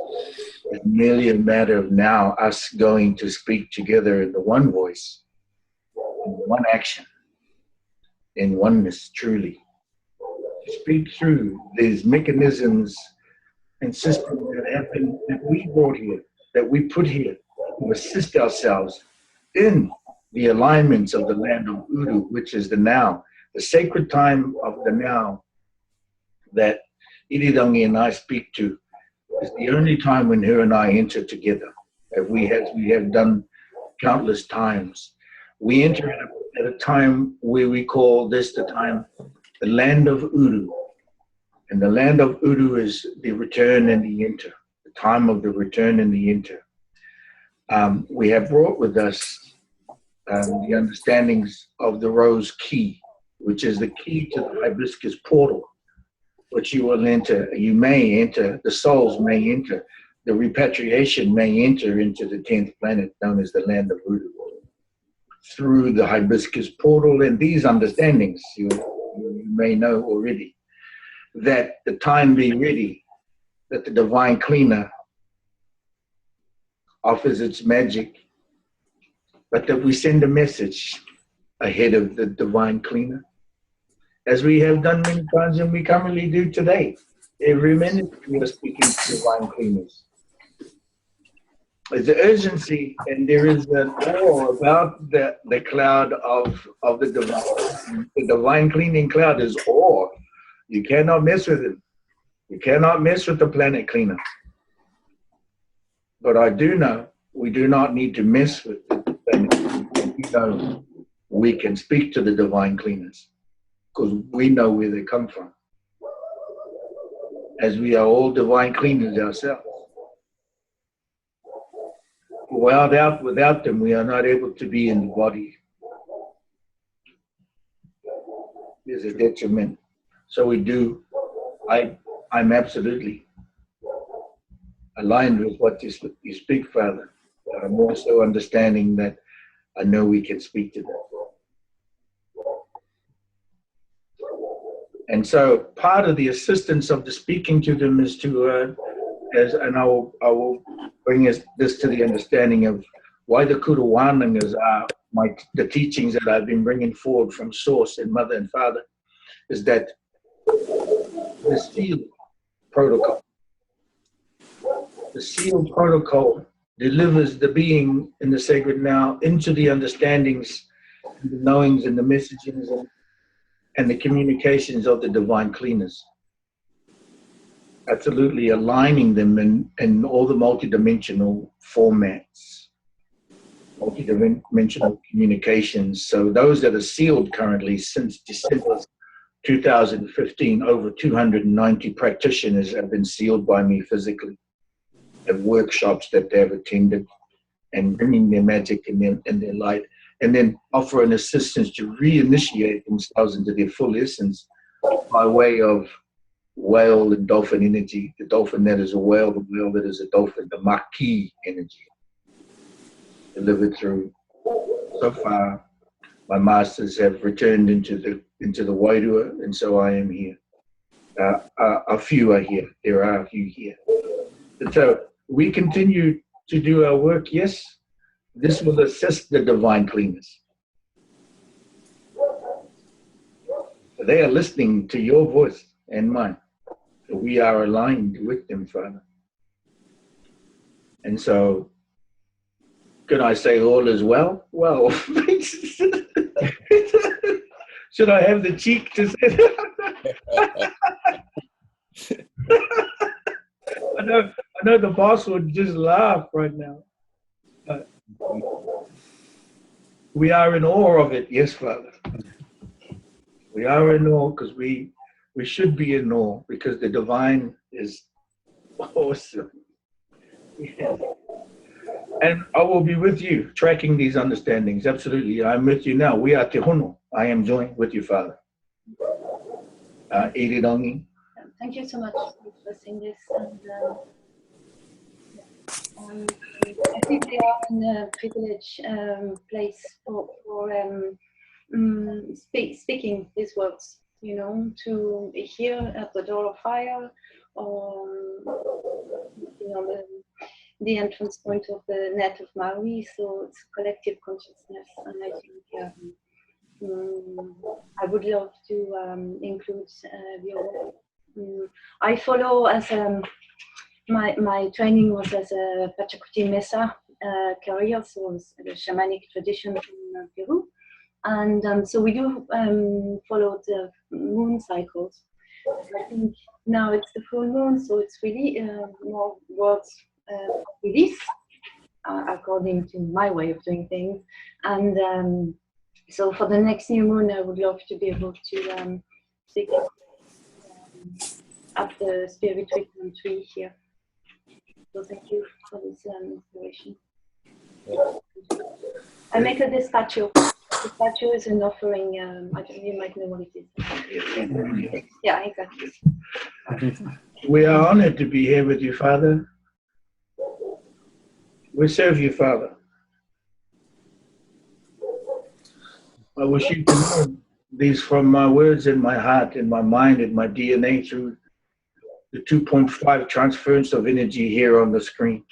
Speaker 1: it's merely a matter of now us going to speak together in the one voice, in one action, in oneness truly. To speak through these mechanisms and systems that we brought here, that we put here, to assist ourselves in the alignments of the land of Uru, which is the now, the sacred time of the now that Iridangi and I speak to. Is the only time when her and I enter together, as we have done countless times. We enter at a time where we call this the time, the land of Uru. And the land of Uru is the return and the enter, the time of the return and the enter. We have brought with us the understandings of the rose key, which is the key to the hibiscus portal, which you will enter, you may enter, the souls may enter, the repatriation may enter into the 10th planet known as the land of Uru through the hibiscus portal. And these understandings you may know already, that the time be ready, that the divine cleaner offers its magic, but that we send a message ahead of the divine cleaner, as we have done many times and we currently do today. Every minute we are speaking to divine cleaners. There's an urgency and there is an awe about the cloud of the divine. The divine cleaning cloud is awe. You cannot mess with it. You cannot mess with the planet cleaner. But I do know we do not need to mess with the planet cleaner. We know we can speak to the divine cleaners because we know where they come from. As we are all divine cleaners ourselves. Without them, we are not able to be in the body. There's a detriment. So we do, I'm absolutely aligned with what you speak, Father. But I'm also understanding that I know we can speak to them. And so part of the assistance of the speaking to them is to, I will bring this to the understanding of why the Kuruwanangas are the teachings that I've been bringing forward from Source and Mother and Father, is that the sealed protocol. The sealed protocol delivers the being in the sacred now into the understandings, and the knowings and the messages and the communications of the divine cleaners. Absolutely aligning them in all the multidimensional formats, multidimensional communications. So those that are sealed currently since December 2015, over 290 practitioners have been sealed by me physically at workshops that they have attended and bringing their magic and their light, and then offer an assistance to reinitiate themselves into their full essence by way of whale and dolphin energy, the dolphin that is a whale, the whale that is a dolphin, the Maquis energy delivered through. So far, my masters have returned into the Wairua, and so I am here. A few are here. There are a few here. And so we continue to do our work. Yes, this will assist the divine cleaners. They are listening to your voice and mine. We are aligned with them, Father. And so, can I say all is well? Well, should I have the cheek to say that? I know the boss would just laugh right now. But we are in awe of it, yes, Father. We are in awe because we should be in awe because the divine is awesome. Yes. And I will be with you tracking these understandings. Absolutely. I'm with you now. We are te hono. I am joined with you, Father. Irirangi.
Speaker 4: Thank you so much for blessing this. And I think we are in a privileged place for speaking these words, you know, to be here at the door of fire or you know, the entrance point of the net of Maui. So it's collective consciousness, and I think I would love to include your. I follow as my training was as a Pachacuti Mesa career, so it's the shamanic tradition in Peru. And so we do follow the moon cycles. I think now it's the full moon, so it's really more words release according to my way of doing things. And so for the next new moon, I would love to be able to speak at the spirit treatment tree here. So thank you for this inspiration. I make a dispatcho. Dispatcho is an offering. I don't know, you might know what it is. Yeah, exactly.
Speaker 1: We are honored to be here with you, Father. We serve you, Father. I wish you to know these from my words in my heart, in my mind, in my DNA through the 2.5 transference of energy here on the screen,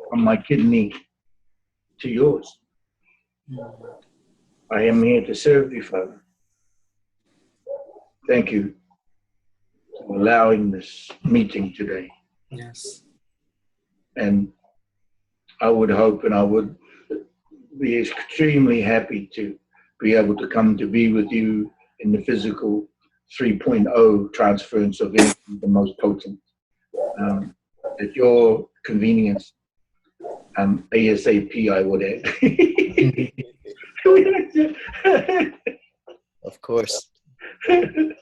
Speaker 1: from my kidney to yours. I am here to serve you, Father. Thank you for allowing this meeting today.
Speaker 2: Yes.
Speaker 1: And I would hope and I would be extremely happy to be able to come to be with you in the physical 3.0 transference of energy, the most potent. At your convenience, ASAP, I would add.
Speaker 3: Of course.
Speaker 1: And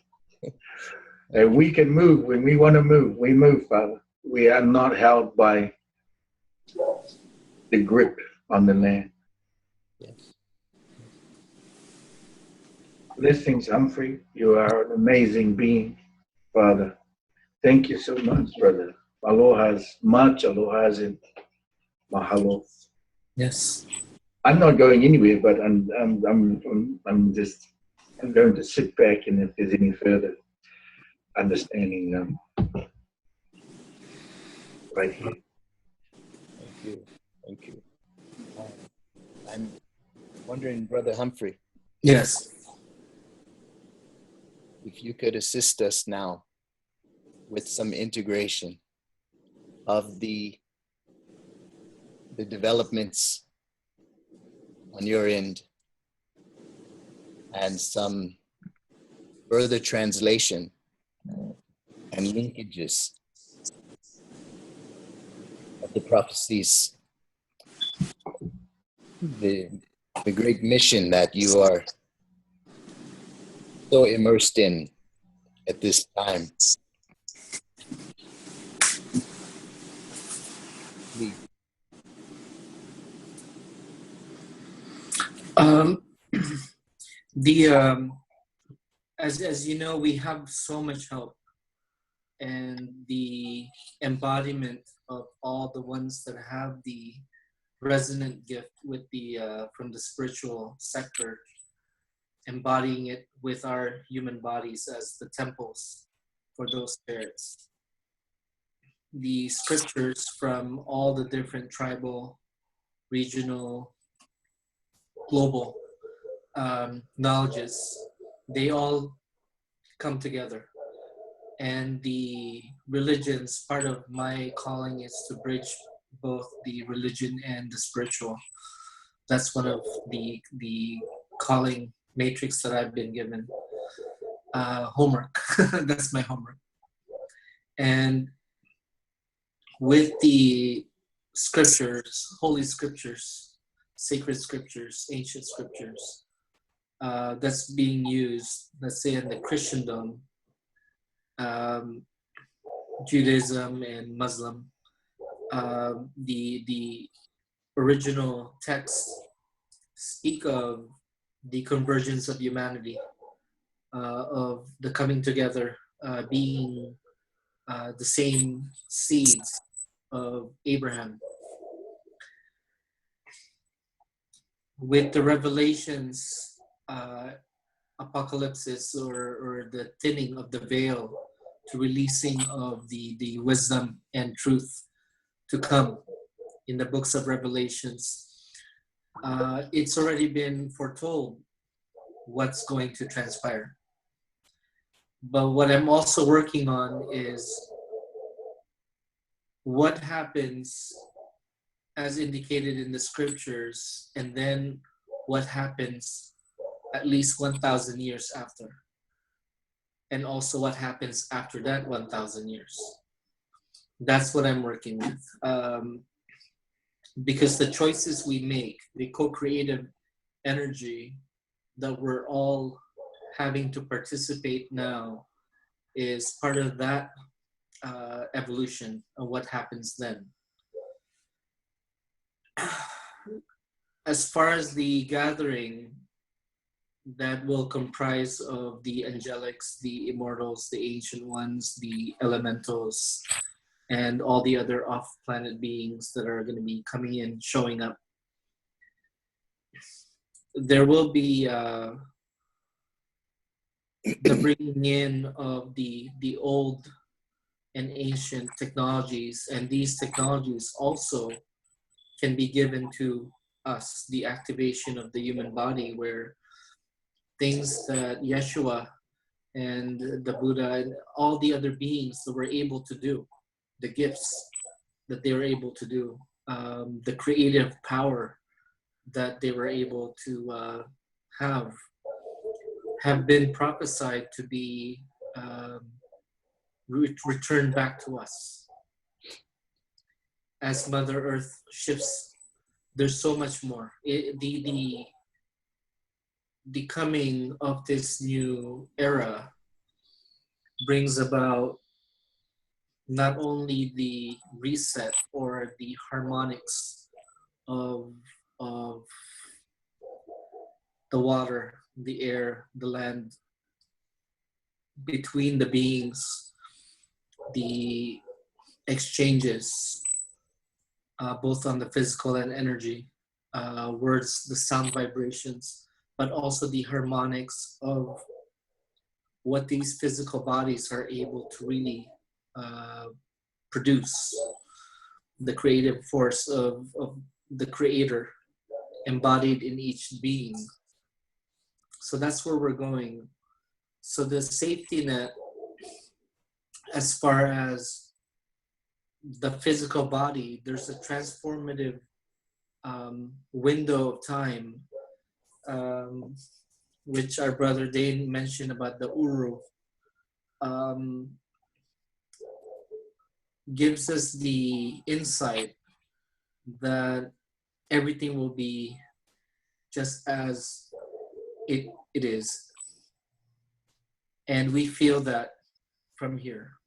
Speaker 1: we can move when we want to move. We move, Father. We are not held by the grip on the land.
Speaker 3: Yes.
Speaker 1: Blessings, Humphry. You are an amazing being, Father. Thank you so much, brother. Aloha's much alohas and mahalo.
Speaker 2: Yes.
Speaker 1: I'm not going anywhere, but I'm going to sit back, and if there's any further understanding, right here.
Speaker 3: Thank you. Thank you. I'm wondering, Brother Humphry,
Speaker 2: Yes.
Speaker 3: if you could assist us now with some integration of the developments on your end and some further translation and linkages of the prophecies, the great mission that you are so immersed in at this time.
Speaker 2: As you know, we have so much help, and the embodiment of all the ones that have the resonant gift with the from the spiritual sector, embodying it with our human bodies as the temples for those spirits. The scriptures from all the different tribal, regional, global knowledges, they all come together. And the religions, part of my calling is to bridge both the religion and the spiritual. That's one of the calling matrix that I've been given. Homework. That's my homework. And with the scriptures, holy scriptures, sacred scriptures, ancient scriptures, that's being used, let's say in the Christendom, Judaism and Muslim, the original texts speak of the convergence of humanity, of the coming together, being the same seeds of Abraham. With the revelations, apocalypses, or the thinning of the veil to releasing of the wisdom and truth to come in the books of Revelations, it's already been foretold what's going to transpire. But what I'm also working on is what happens as indicated in the scriptures, and then what happens at least 1,000 years after. And also what happens after that 1,000 years. That's what I'm working with. Because the choices we make, the co-creative energy that we're all having to participate now, is part of that evolution of what happens then. As far as the gathering, that will comprise of the angelics, the immortals, the ancient ones, the elementals, and all the other off-planet beings that are going to be coming in, showing up. There will be the bringing in of the old and ancient technologies, and these technologies also can be given to us, the activation of the human body, where things that Yeshua and the Buddha and all the other beings that were able to do, the gifts that they were able to do, the creative power that they were able to have been prophesied to be returned back to us. As Mother Earth shifts, there's so much more. The coming of this new era brings about not only the reset or the harmonics of the water, the air, the land, between the beings, the exchanges, both on the physical and energy, words, the sound vibrations, but also the harmonics of what these physical bodies are able to really produce, the creative force of the creator embodied in each being. So that's where we're going. So the safety net, as far as the physical body, there's a transformative window of time, which our brother Dane mentioned about the Uru, gives us the insight that everything will be just as it is. And we feel that from here.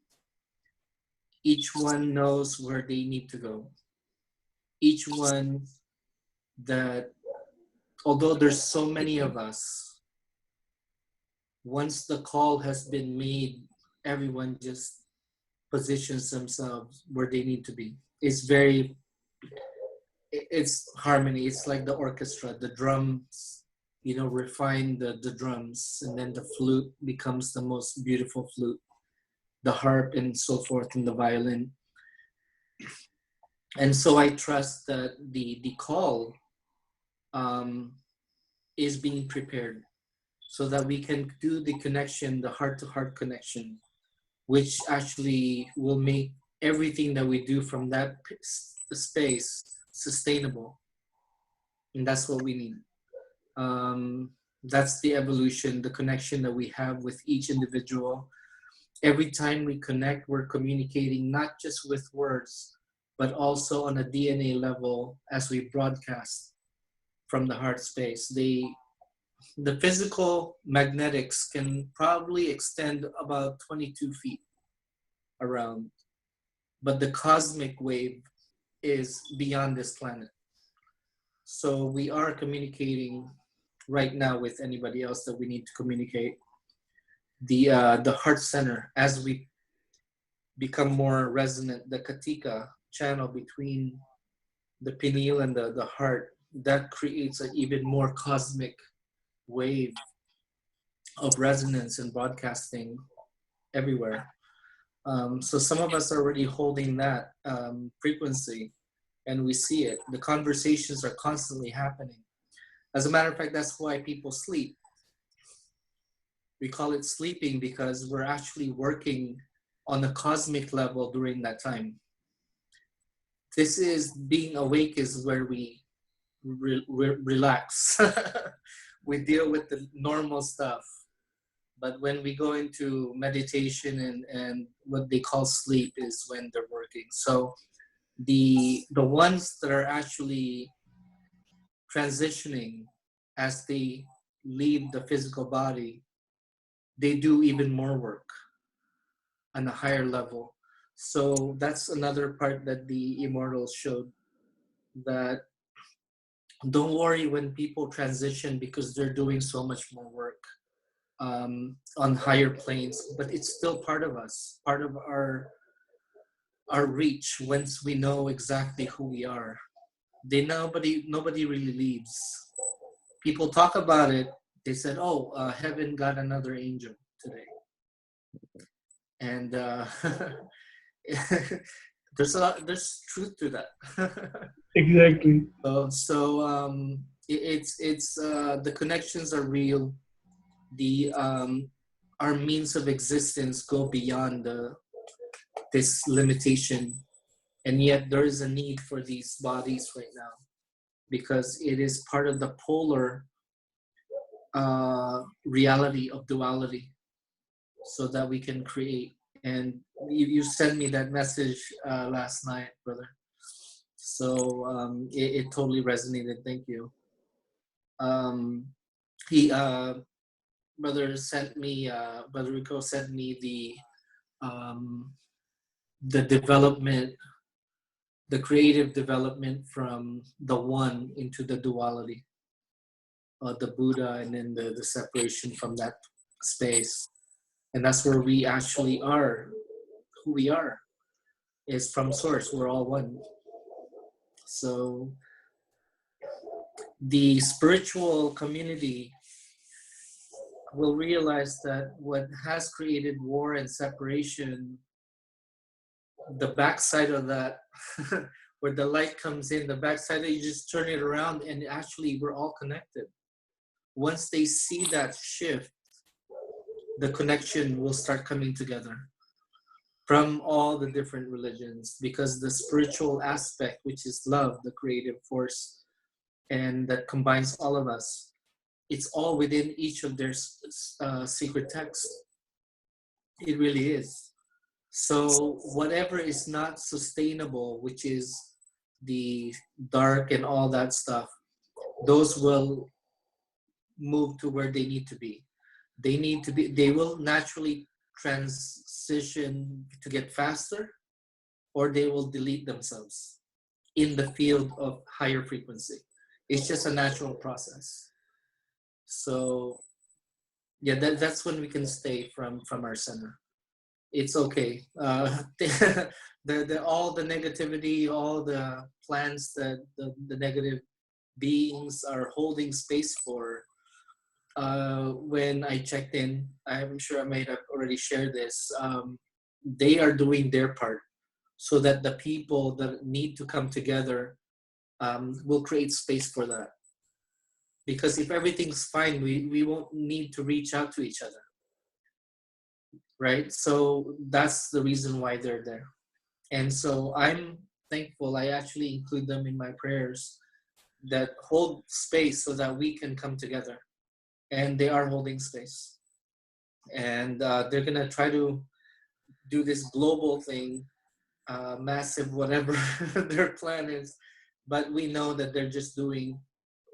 Speaker 2: Each one knows where they need to go. Each one that, although there's so many of us, once the call has been made, everyone just positions themselves where they need to be. It's harmony. It's like the orchestra, the drums, refine the drums, and then the flute becomes the most beautiful flute, the harp and so forth, and the violin. And so I trust that the call is being prepared so that we can do the connection, the heart-to-heart connection, which actually will make everything that we do from that space sustainable. And that's what we need. That's the evolution, the connection that we have with each individual. Every time we connect, we're communicating not just with words, but also on a DNA level as we broadcast from the heart space. The physical magnetics can probably extend about 22 feet around, but the cosmic wave is beyond this planet. So we are communicating right now with anybody else that we need to communicate. The heart center, as we become more resonant, the katika channel between the pineal and the heart, that creates an even more cosmic wave of resonance and broadcasting everywhere. So some of us are already holding that frequency, and we see it. The conversations are constantly happening. As a matter of fact, that's why people sleep. We call it sleeping because we're actually working on a cosmic level during that time. This is being awake is where we relax. We deal with the normal stuff. But when we go into meditation and what they call sleep is when they're working. So the ones that are actually transitioning as they leave the physical body, they do even more work on a higher level. So that's another part that the immortals showed, that don't worry when people transition because they're doing so much more work on higher planes, but it's still part of us, part of our reach once we know exactly who we are. Nobody really leaves. People talk about it. They said, "Oh, heaven got another angel today," and there's truth to that.
Speaker 6: Exactly.
Speaker 2: It's the connections are real. The our means of existence go beyond this limitation, and yet there is a need for these bodies right now because it is part of the polar reality of duality, so that we can create. And you sent me that message last night, brother. So it totally resonated. Thank you. He brother sent me brother Rico sent me the development, the creative development from the one into the duality, the Buddha, and then the separation from that space. And that's where we actually are. Who we are is from source. We're all one. So the spiritual community will realize that what has created war and separation, the backside of that, where the light comes in, the backside that you just turn it around and actually we're all connected. Once they see that shift, the connection will start coming together from all the different religions, because the spiritual aspect, which is love, the creative force, and that combines all of us, it's all within each of their secret texts. It really is. So whatever is not sustainable, which is the dark and all that stuff, those will move to where they need to be. They will naturally transition to get faster, or they will delete themselves in the field of higher frequency. It's just a natural process. So yeah, that's when we can stay from our center. It's okay. All the negativity, all the plans that the negative beings are holding space for, when I checked in, I'm sure I might have already shared this, they are doing their part so that the people that need to come together will create space for that. Because if everything's fine, we won't need to reach out to each other, right? So that's the reason why they're there. And so I'm thankful. I actually include them in my prayers that hold space so that we can come together. And they are holding space. And they're going to try to do this global thing, massive, whatever their plan is. But we know that they're just doing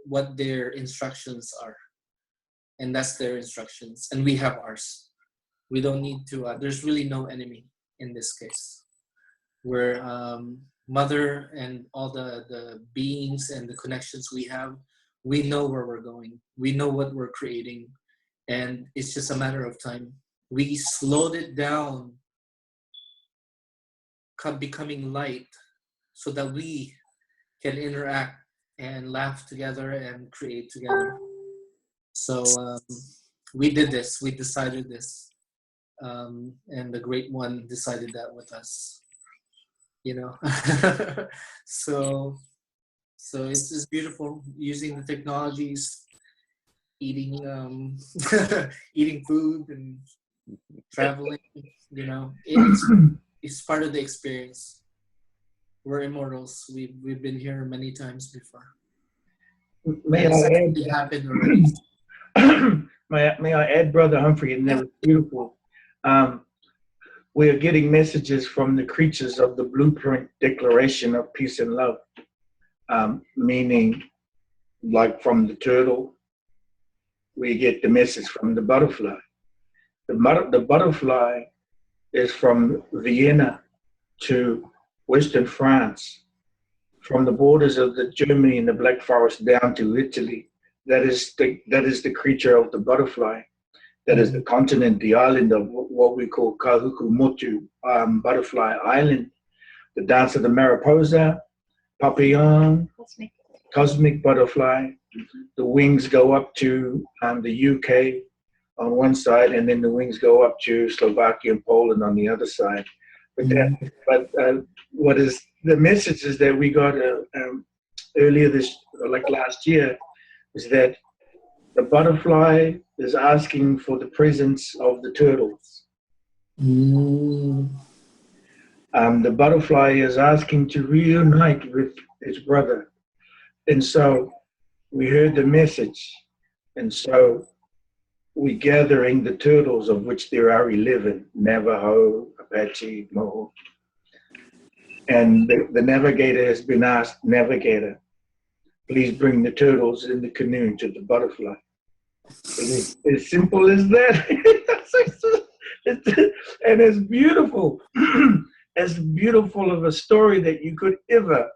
Speaker 2: what their instructions are. And that's their instructions. And we have ours. We don't need to, there's really no enemy in this case. We're mother and all the beings and the connections we have, we know where we're going. We know what we're creating. And it's just a matter of time. We slowed it down, becoming light, so that we can interact and laugh together and create together. So we did this. We decided this. And the Great One decided that with us. You know? So it's just beautiful, using the technologies, eating eating food and traveling. You know, it's part of the experience. We're immortals. We've been here many times before.
Speaker 1: May I
Speaker 2: add? Happened already.
Speaker 1: May I add, Brother Humphry, and that was beautiful. We are getting messages from the creatures of the Blueprint Declaration of Peace and Love, meaning like from the turtle, we get the message from the butterfly. The butterfly is from Vienna to Western France, from the borders of the Germany and the Black Forest down to Italy. That is the creature of the butterfly. That is the continent, the island of what we call Kahukumotu, Butterfly Island. The dance of the Mariposa, Papillon, Cosmic Butterfly. The wings go up to the UK on one side, and then the wings go up to Slovakia and Poland on the other side. But what is the messages that we got earlier last year is that The butterfly is asking for the presence of the turtles.
Speaker 2: Mm.
Speaker 1: The butterfly is asking to reunite with its brother. And so we heard the message. And so we're gathering the turtles, of which there are 11, Navajo, Apache, Moho. And the navigator has been asked, Navigator, please bring the turtles in the canoe to the butterfly. It is as simple as that. And it's beautiful. As beautiful of a story that you could ever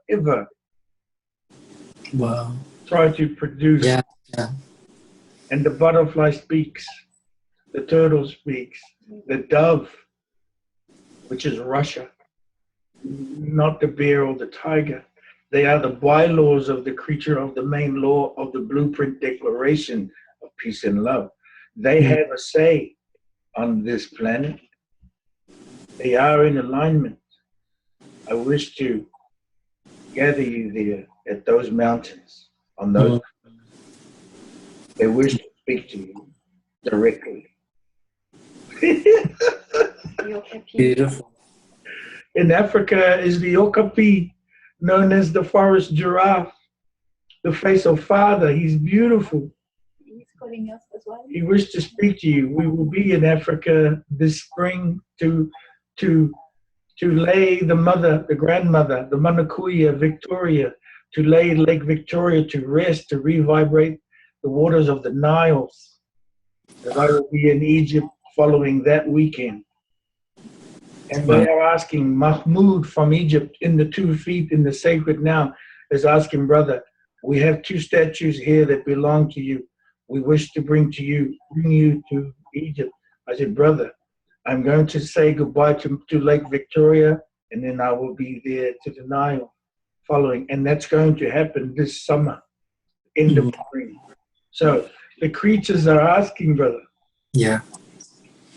Speaker 2: Wow.
Speaker 1: try to produce.
Speaker 2: Yeah. Yeah.
Speaker 1: And the butterfly speaks, the turtle speaks, the dove, which is Russia, not the bear or the tiger. They are the bylaws of the creature of the main law of the blueprint declaration of peace and love. They have a say on this planet. They are in alignment. I wish to gather you there at those mountains, on those. They wish to speak to you directly.
Speaker 2: Beautiful.
Speaker 1: In Africa is the okapi, known as the forest giraffe, the face of Father. He's beautiful.
Speaker 4: He's calling us as well.
Speaker 1: He wished to speak to you. We will be in Africa this spring to lay the mother, the grandmother, the Manakuya, Victoria, to lay Lake Victoria to rest, to revibrate the waters of the Niles. That I will be in Egypt following that weekend. And they are asking Mahmoud from Egypt in the 2 feet in the sacred now is asking, brother, we have 2 statues here that belong to you. We wish to bring you to Egypt. I said, brother, I'm going to say goodbye to Lake Victoria, and then I will be there to the Nile following. And that's going to happen this summer, end of spring. So the creatures are asking, brother.
Speaker 2: Yeah.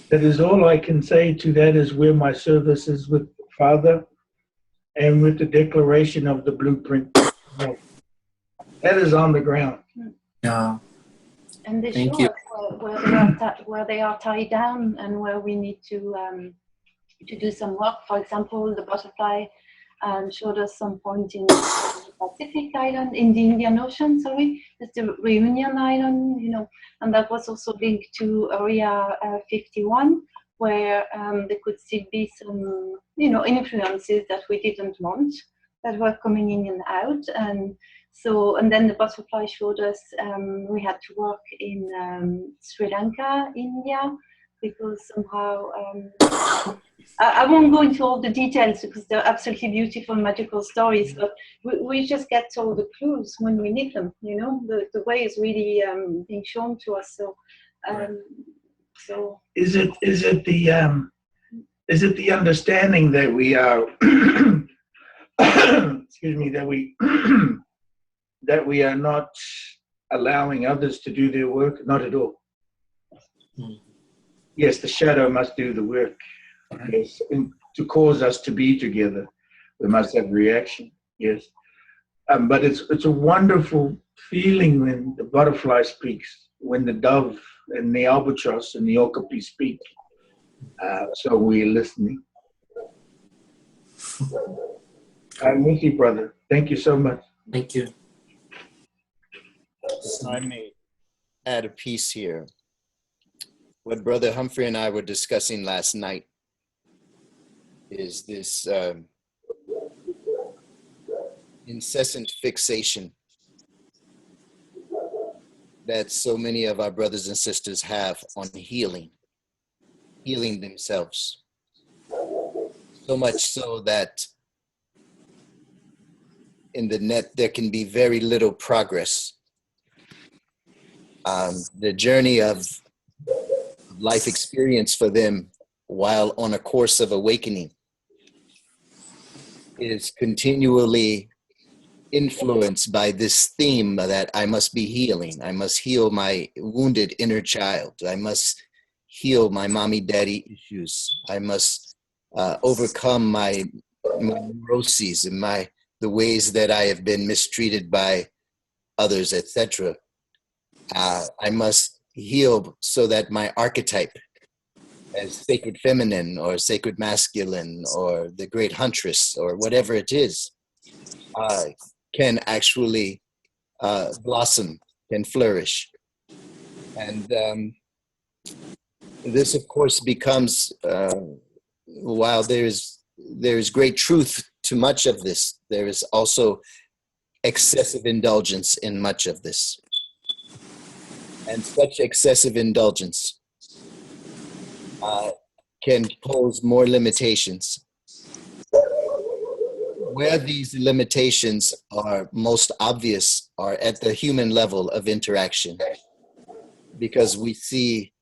Speaker 1: That is all I can say to that is where my service is with Father and with the declaration of the blueprint. That is on the ground.
Speaker 2: Yeah.
Speaker 4: And they
Speaker 2: Thank
Speaker 4: show
Speaker 2: you.
Speaker 4: us where they are tied down and where we need to do some work. For example, the butterfly showed us some point in the Pacific Island, in the Indian Ocean, sorry, it's the Reunion Island, and that was also linked to Area 51, where there could still be some, influences that we didn't want, that were coming in and out. And then the butterfly showed us we had to work in Sri Lanka, India, because somehow, I won't go into all the details because they're absolutely beautiful, magical stories, but we just get all the clues when we need them, the way is really being shown to us. So
Speaker 1: Is it the understanding that we are, excuse me, that we are not allowing others to do their work? Not at all. Yes, the shadow must do the work. Yes, and to cause us to be together, we must have reaction. Yes, but it's a wonderful feeling when the butterfly speaks, when the dove and the albatross and the okapi speak. So we're listening. I'm with you, brother. Thank you so much.
Speaker 2: Thank you.
Speaker 3: I may add a piece here. What Brother Humphry and I were discussing last night is this incessant fixation that so many of our brothers and sisters have on healing themselves. So much so that in the net there can be very little progress. The journey of life experience for them while on a course of awakening is continually influenced by this theme that I must be healing. I must heal my wounded inner child. I must heal my mommy daddy issues. I must overcome my neuroses and the ways that I have been mistreated by others, etc. I must heal so that my archetype as sacred feminine or sacred masculine or the great huntress or whatever it is can actually blossom, can flourish. And this, of course, becomes, while there is great truth to much of this, there is also excessive indulgence in much of this. And such excessive indulgence can pose more limitations. Where these limitations are most obvious are at the human level of interaction, because we see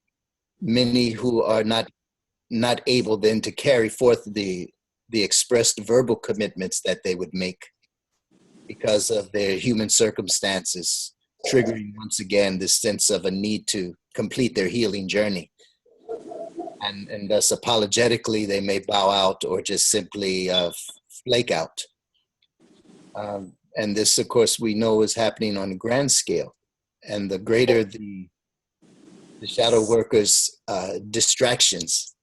Speaker 3: many who are not able then to carry forth the expressed verbal commitments that they would make because of their human circumstances, triggering once again this sense of a need to complete their healing journey. And thus apologetically, they may bow out or just simply flake out. And this, of course, we know is happening on a grand scale. And the greater the shadow workers' distractions,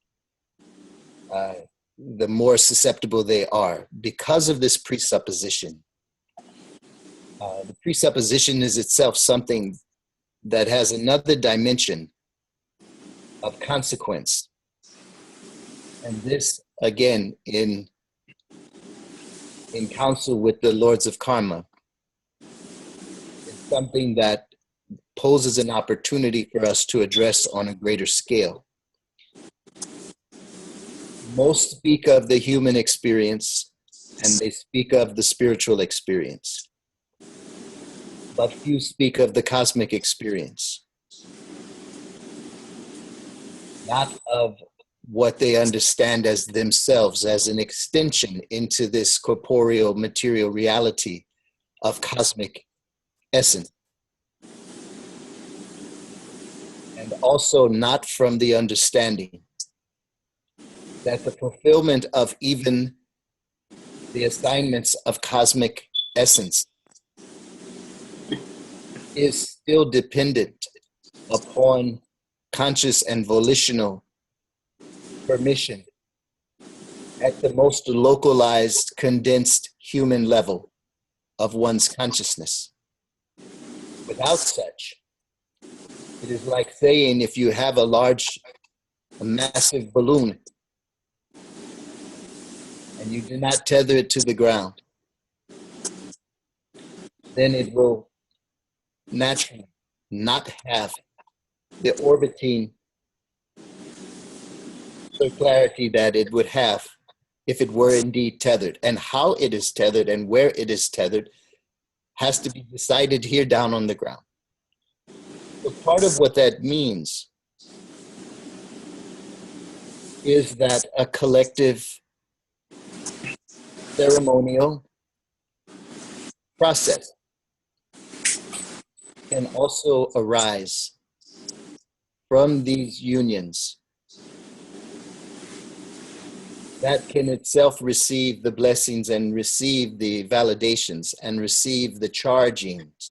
Speaker 3: the more susceptible they are because of this presupposition. The presupposition is itself something that has another dimension of consequence. And this, again, in counsel with the Lords of Karma, is something that poses an opportunity for us to address on a greater scale. Most speak of the human experience, and they speak of the spiritual experience. But few speak of the cosmic experience. Not of what they understand as themselves, as an extension into this corporeal material reality of cosmic essence. And also not from the understanding that the fulfillment of even the assignments of cosmic essence is still dependent upon conscious and volitional permission at the most localized, condensed human level of one's consciousness. Without such, it is like saying if you have a massive balloon and you do not tether it to the ground, then it will naturally not have the orbiting clarity that it would have if it were indeed tethered. And how it is tethered and where it is tethered has to be decided here down on the ground. So part of what that means is that a collective ceremonial process can also arise from these unions that can itself receive the blessings and receive the validations and receive the chargings,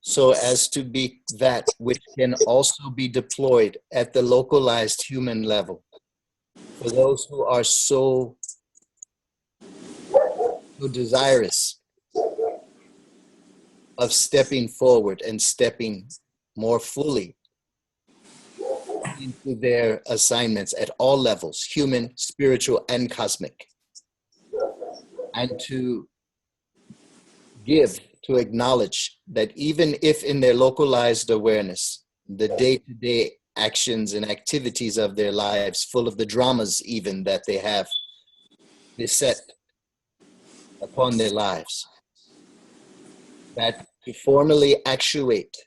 Speaker 3: so as to be that which can also be deployed at the localized human level for those who are so desirous of stepping forward and stepping more fully into their assignments at all levels, human, spiritual, and cosmic. And to acknowledge that even if in their localized awareness, the day-to-day actions and activities of their lives, full of the dramas even that they have beset upon their lives, that to formally actuate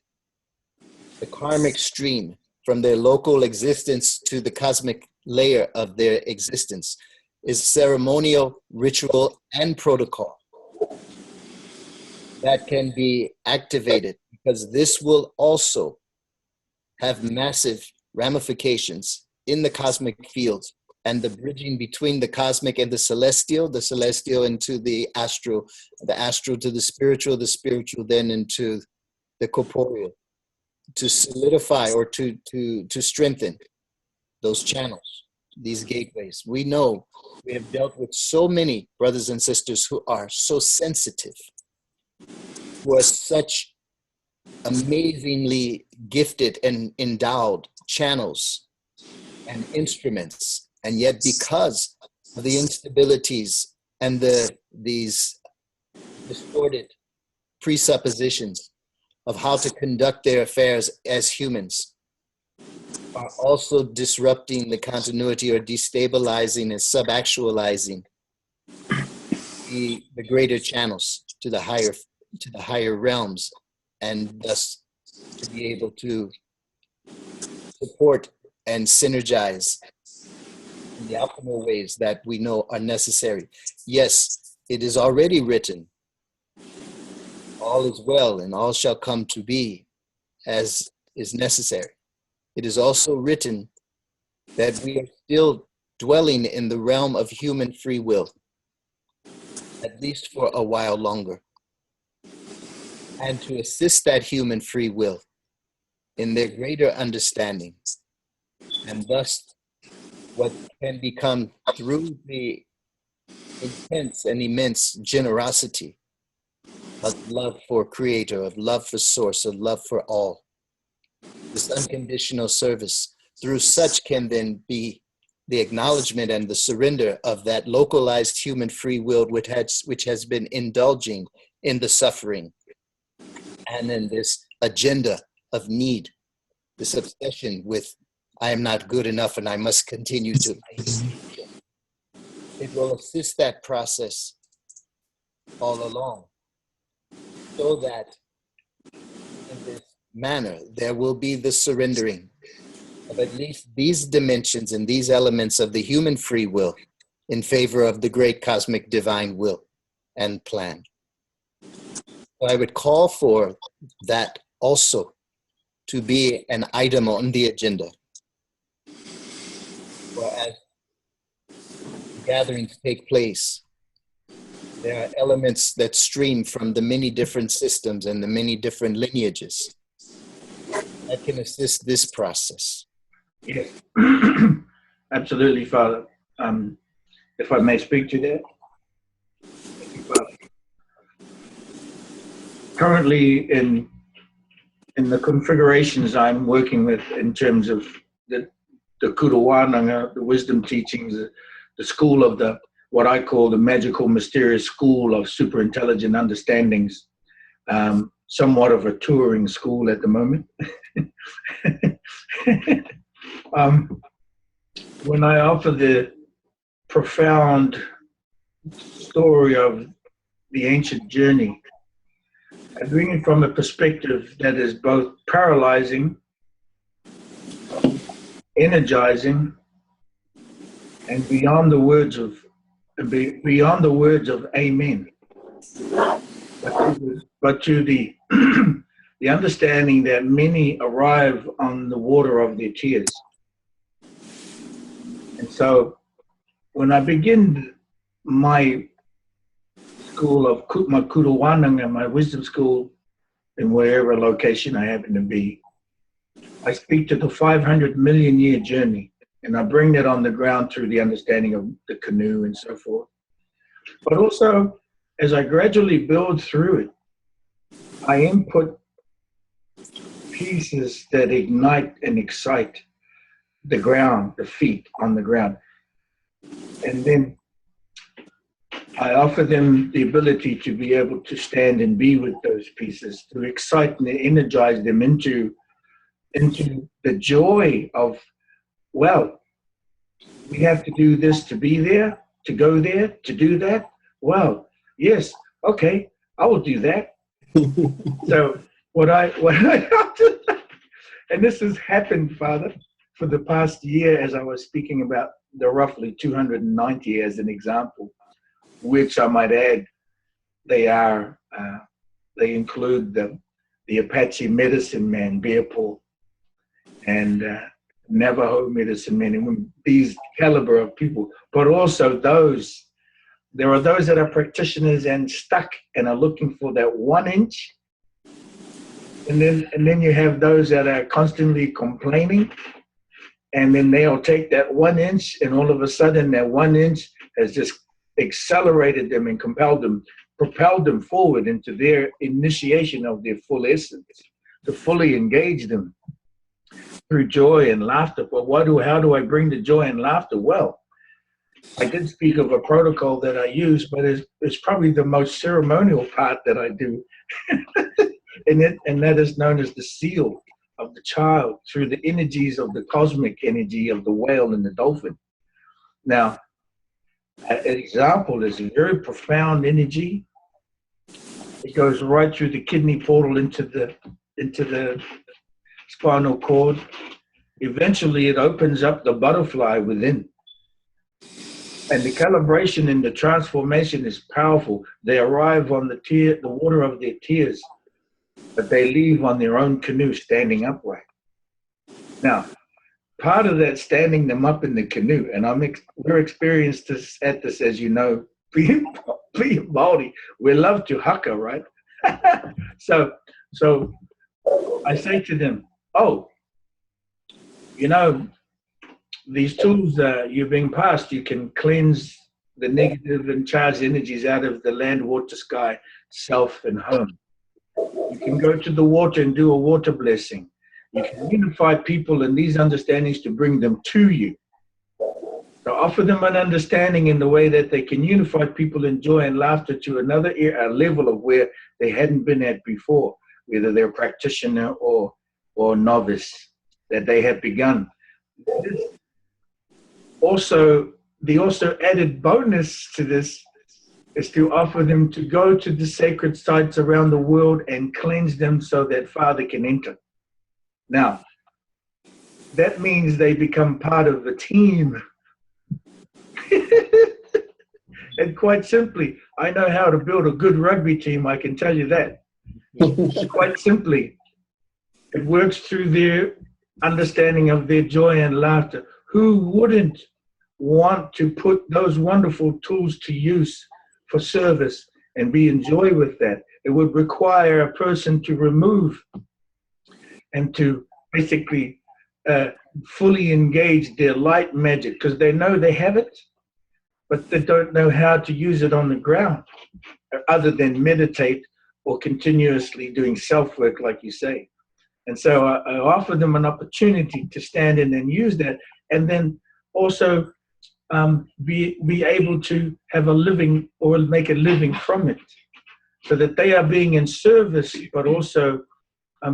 Speaker 3: the karmic stream from their local existence to the cosmic layer of their existence is ceremonial, ritual, and protocol that can be activated, because this will also have massive ramifications in the cosmic fields and the bridging between the cosmic and the celestial into the astral to the spiritual then into the corporeal, solidify or to strengthen those channels, these gateways. We know we have dealt with so many brothers and sisters who are so sensitive, who are such amazingly gifted and endowed channels and instruments, and yet because of the instabilities and these distorted presuppositions of how to conduct their affairs as humans, are also disrupting the continuity or destabilizing and subactualizing the greater channels to the higher realms, and thus to be able to support and synergize in the optimal ways that we know are necessary. Yes, it is already written, all is well and all shall come to be as is necessary. It is also written that we are still dwelling in the realm of human free will, at least for a while longer. And to assist that human free will in their greater understanding, and thus what can become through the intense and immense generosity of love for Creator, of love for Source, of love for all. This unconditional service, through such can then be the acknowledgement and the surrender of that localized human free will which has been indulging in the suffering and in this agenda of need, this obsession with I am not good enough and I must continue to. It will assist that process all along, so that in this manner there will be the surrendering of at least these dimensions and these elements of the human free will in favor of the great cosmic divine will and plan. So I would call for that also to be an item on the agenda. Whereas gatherings take place, there are elements that stream from the many different systems and the many different lineages that can assist this process.
Speaker 1: Yes, absolutely, Father. If I may speak to that. Thank you, Father. Currently, in the configurations I'm working with in terms of the Kudawananga, the wisdom teachings, the school of the what I call the magical, mysterious school of superintelligent understandings, somewhat of a touring school at the moment. When I offer the profound story of the ancient journey, I bring it from a perspective that is both paralyzing, energizing, and beyond the words of amen. But to the the understanding that many arrive on the water of their tears. And so when I begin my school of my Kudawananga and my wisdom school in wherever location I happen to be, I speak to the 500 million year journey, and I bring that on the ground through the understanding of the canoe and so forth. But also, as I gradually build through it, I input pieces that ignite and excite the ground, the feet on the ground. And then I offer them the ability to be able to stand and be with those pieces, to excite and energize them into the joy of, well, we have to do this to be there, to go there, to do that. Well, yes, okay, I will do that. So what I and this has happened, Father, for the past year, as I was speaking about the roughly 290 as an example, which I might add, they include the Apache medicine man, Bear Paul, and Navajo medicine men and women, these caliber of people, but also there are those that are practitioners and stuck and are looking for that 1 inch And then you have those that are constantly complaining, and then they'll take that 1 inch, and all of a sudden that 1 inch has just accelerated them and propelled them forward into their initiation of their full essence, to fully engage them through joy and laughter. But how do I bring the joy and laughter? Well, I did speak of a protocol that I use, but it's probably the most ceremonial part that I do. And that is known as the seal of the child through the energies of the cosmic energy of the whale and the dolphin. Now, an example is a very profound energy. It goes right through the kidney portal into the spinal cord. Eventually, it opens up the butterfly within. And the calibration and the transformation is powerful. They arrive on the water of their tears, but they leave on their own canoe standing upright. Now, part of that standing them up in the canoe, and we're experienced at this, as you know, being body, we love to haka, right? So I say to them, oh, you know, these tools you're being passed, you can cleanse the negative and charged energies out of the land, water, sky, self, and home. You can go to the water and do a water blessing. You can unify people in these understandings to bring them to you. So offer them an understanding in the way that they can unify people in joy and laughter to another level of where they hadn't been at before, whether they're a practitioner or novice, that they have begun. The also added bonus to this is to offer them to go to the sacred sites around the world and cleanse them so that Father can enter. Now, that means they become part of the team. And quite simply, I know how to build a good rugby team, I can tell you that. Quite simply, it works through their understanding of their joy and laughter. Who wouldn't want to put those wonderful tools to use for service and be in joy with that? It would require a person to remove and to basically fully engage their light magic, because they know they have it, but they don't know how to use it on the ground other than meditate or continuously doing self-work, like you say. And so I offer them an opportunity to stand in and use that, and then also be able to have a living or make a living from it, so that they are being in service, but also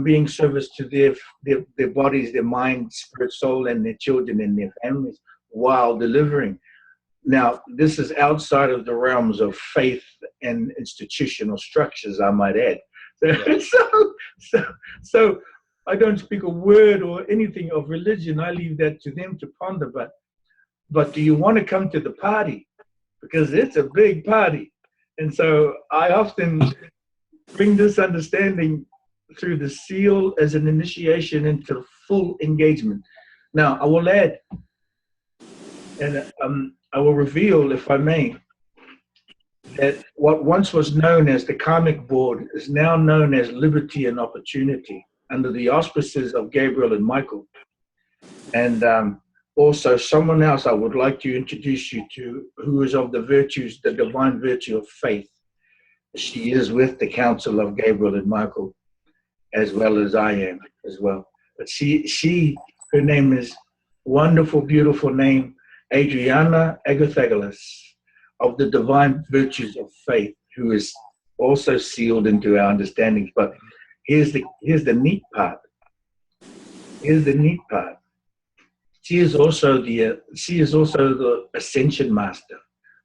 Speaker 1: being service to their bodies, their mind, spirit, soul, and their children and their families while delivering. Now, this is outside of the realms of faith and institutional structures, I might add. So I don't speak a word or anything of religion. I leave that to them to ponder. But do you want to come to the party? Because it's a big party. And so I often bring this understanding through the seal as an initiation into full engagement. Now, I will add, and I will reveal, if I may, that what once was known as the karmic board is now known as liberty and opportunity under the auspices of Gabriel and Michael. And also someone else I would like to introduce you to, who is of the virtues, the divine virtue of faith. She is with the council of Gabriel and Michael, as well as I am as well. But her name is wonderful, beautiful name, Adriana Agathagalis, of the divine virtues of faith, who is also sealed into our understandings. But here's the neat part. Here's the neat part. She is also the ascension master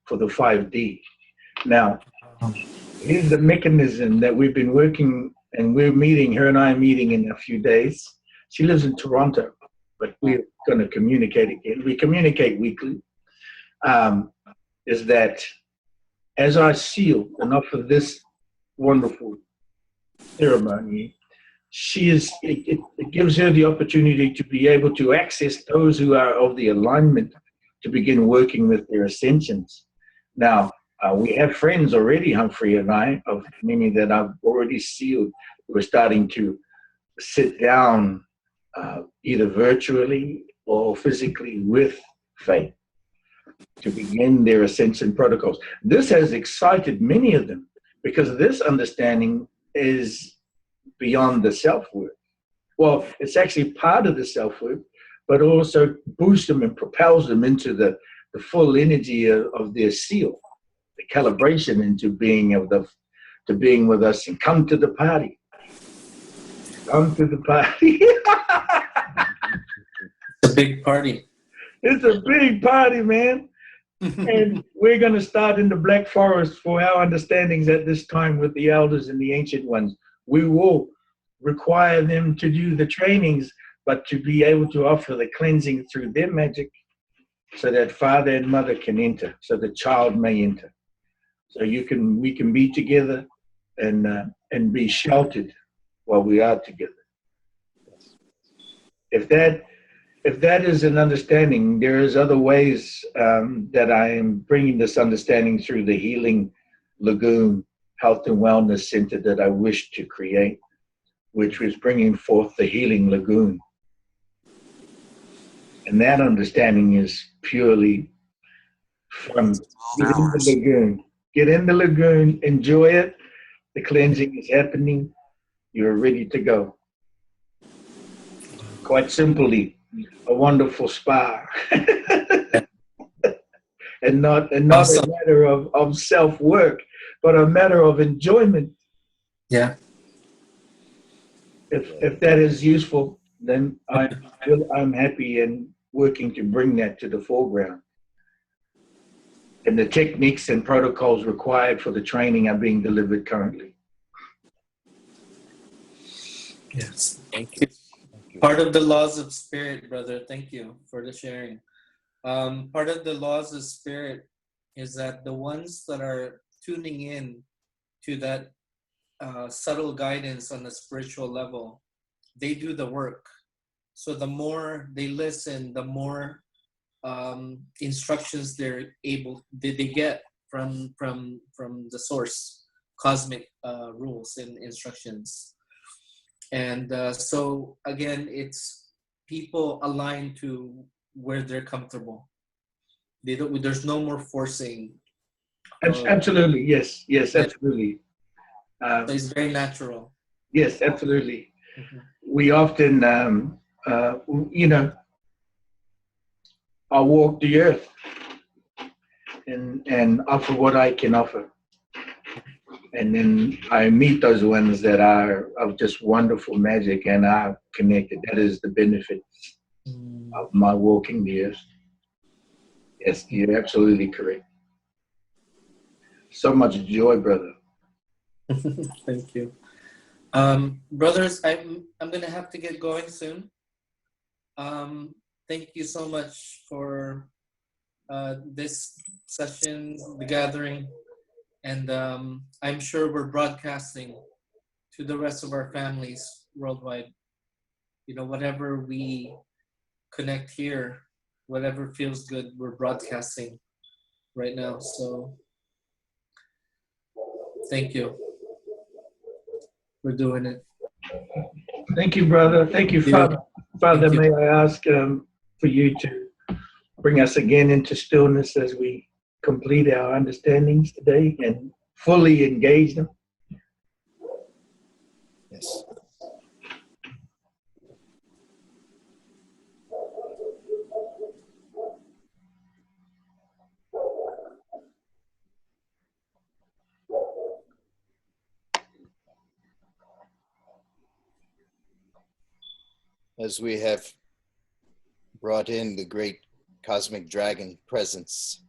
Speaker 1: for the 5D. Now, here's the mechanism that we've been working, and her and I are meeting in a few days. She lives in Toronto, but we're going to communicate again. We communicate weekly. Is that as I seal enough of this wonderful ceremony, it gives her the opportunity to be able to access those who are of the alignment to begin working with their ascensions. Now, we have friends already, Humphry and I, of many that I've already sealed. We're starting to sit down either virtually or physically with faith to begin their ascension protocols. This has excited many of them because this understanding is beyond the self-worth. Well, it's actually part of the self-worth, but also boosts them and propels them into the full energy of their seal, the calibration into being to being with us and come to the party. Come to the party.
Speaker 2: It's a big party.
Speaker 1: It's a big party, man. And we're going to start in the Black Forest for our understandings at this time with the elders and the ancient ones. We will require them to do the trainings, but to be able to offer the cleansing through their magic so that father and mother can enter, so the child may enter. So we can be together and be sheltered while we are together. If that is an understanding, there is other ways that I am bringing this understanding through the Healing Lagoon Health and Wellness Center that I wish to create, which was bringing forth the Healing Lagoon. And that understanding is purely from get in the lagoon. Get in the lagoon, enjoy it. The cleansing is happening. You're ready to go. Quite simply, a wonderful spa. and not
Speaker 2: Awesome.
Speaker 1: a matter of self-work, but a matter of enjoyment.
Speaker 2: Yeah.
Speaker 1: If that is useful, then I'm happy and working to bring that to the foreground. And the techniques and protocols required for the training are being delivered currently.
Speaker 2: Yes.
Speaker 3: Thank you.
Speaker 2: Part of the laws of spirit, brother. Thank you for the sharing. Part of the laws of spirit is that the ones that are tuning in to that subtle guidance on the spiritual level, they do the work. So the more they listen, the more instructions they get from the source, cosmic rules and instructions. And so again, it's people aligned to where they're comfortable. There's no more forcing.
Speaker 1: Absolutely, yes, absolutely.
Speaker 2: So it's very natural.
Speaker 1: Yes, absolutely.
Speaker 2: Mm-hmm.
Speaker 1: We often, I walk the earth and offer what I can offer. And then I meet those ones that are of just wonderful magic and are connected. That is the benefit of my walking the earth. Yes, you're absolutely correct. So much joy, brother.
Speaker 2: Thank you. Brothers, I'm gonna have to get going soon. Thank you so much for this session, the gathering, and I'm sure we're broadcasting to the rest of our families worldwide. Whatever we connect here, whatever feels good, we're broadcasting right now. So thank you. We're doing it.
Speaker 1: Thank you, brother. Thank you, Father. Father, may I ask for you to bring us again into stillness as we complete our understandings today and fully engage them?
Speaker 3: Yes. As we have brought in the great cosmic dragon presence,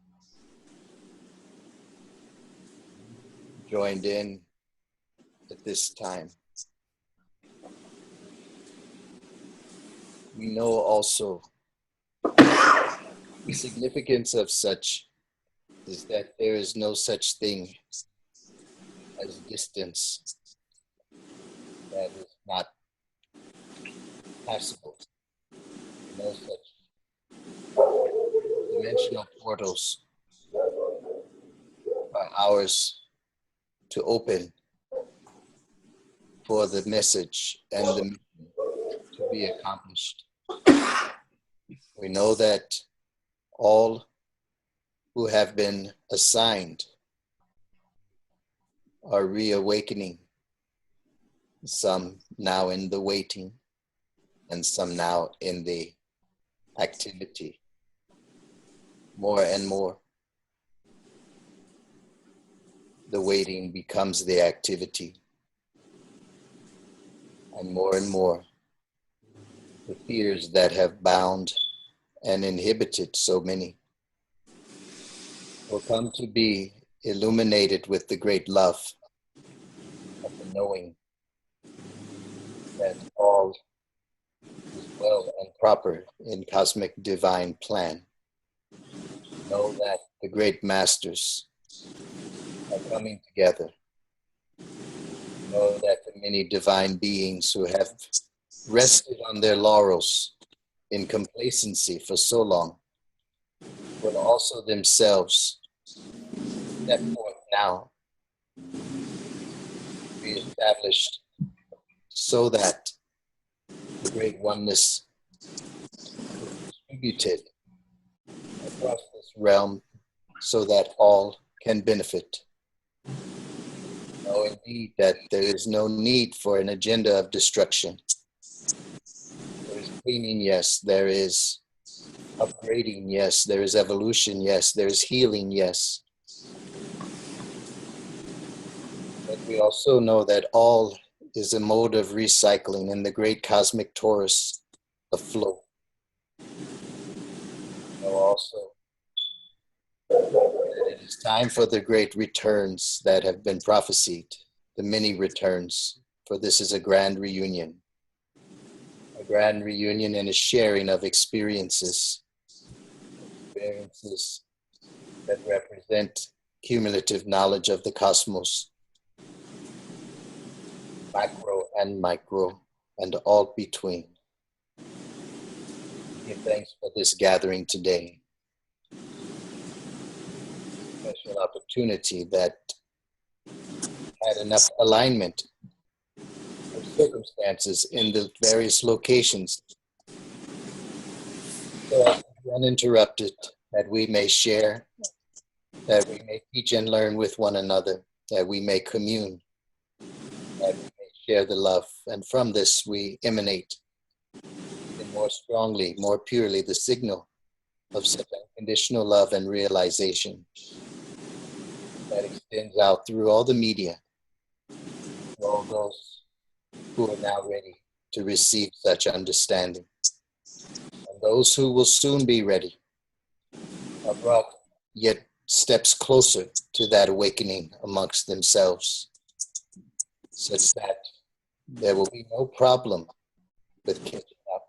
Speaker 3: joined in at this time, we know also the significance of such is that there is no such thing as distance that is not passable. No such dimensional portals are ours to open for the message and the mission be accomplished. We know that all who have been assigned are reawakening, some now in the waiting and some now in the activity. More and more, the waiting becomes the activity. And more, the fears that have bound and inhibited so many will come to be illuminated with the great love of the knowing that all is well and proper in cosmic divine plan. Know that the great masters are coming together. Know that the many divine beings who have rested on their laurels in complacency for so long will also themselves step forth now, be established so that the great oneness is distributed across this realm so that all can benefit. Know indeed that there is no need for an agenda of destruction. There is cleaning, yes. There is upgrading, yes. There is evolution, yes. There is healing, yes. But we also know that all is a mode of recycling in the great cosmic torus of flow. We know also that it is time for the great returns that have been prophesied, the many returns, for this is a grand reunion and a sharing of experiences that represent cumulative knowledge of the cosmos, macro and micro, and all between. Give thanks for this gathering today. Special opportunity that had enough alignment of circumstances in the various locations so as to be uninterrupted, that we may share, that we may teach and learn with one another, that we may commune, that we may share the love, and from this we emanate even more strongly, more purely, the signal of such unconditional love and realization that extends out through all the media, to all those who are now ready to receive such understanding. And those who will soon be ready are brought yet steps closer to that awakening amongst themselves, such that there will be no problem with catching up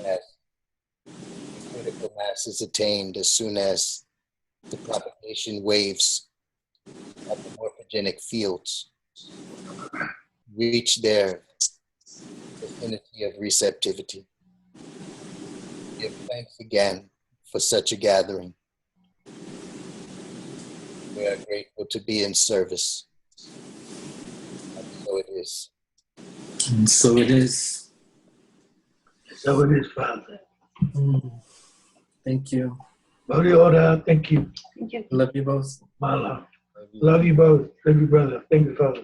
Speaker 3: as the critical mass is attained, as soon as the propagation waves of the morphogenic fields reach their vicinity of receptivity. Give thanks again for such a gathering. We are grateful to be in service. And so it is.
Speaker 2: And so it is.
Speaker 6: So it is, Father.
Speaker 2: Thank you.
Speaker 6: Bodhi Oda, thank you.
Speaker 4: Thank you.
Speaker 2: Love you both.
Speaker 6: Mala. Love you both. Love you, brother. Thank you, Father.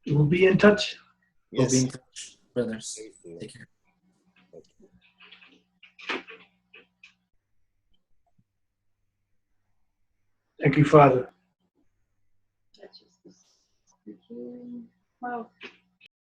Speaker 6: We'll be in touch.
Speaker 2: We'll be
Speaker 3: Yes.
Speaker 2: in touch, brothers. Take care.
Speaker 6: Thank you, Father.
Speaker 4: Thank you. Wow.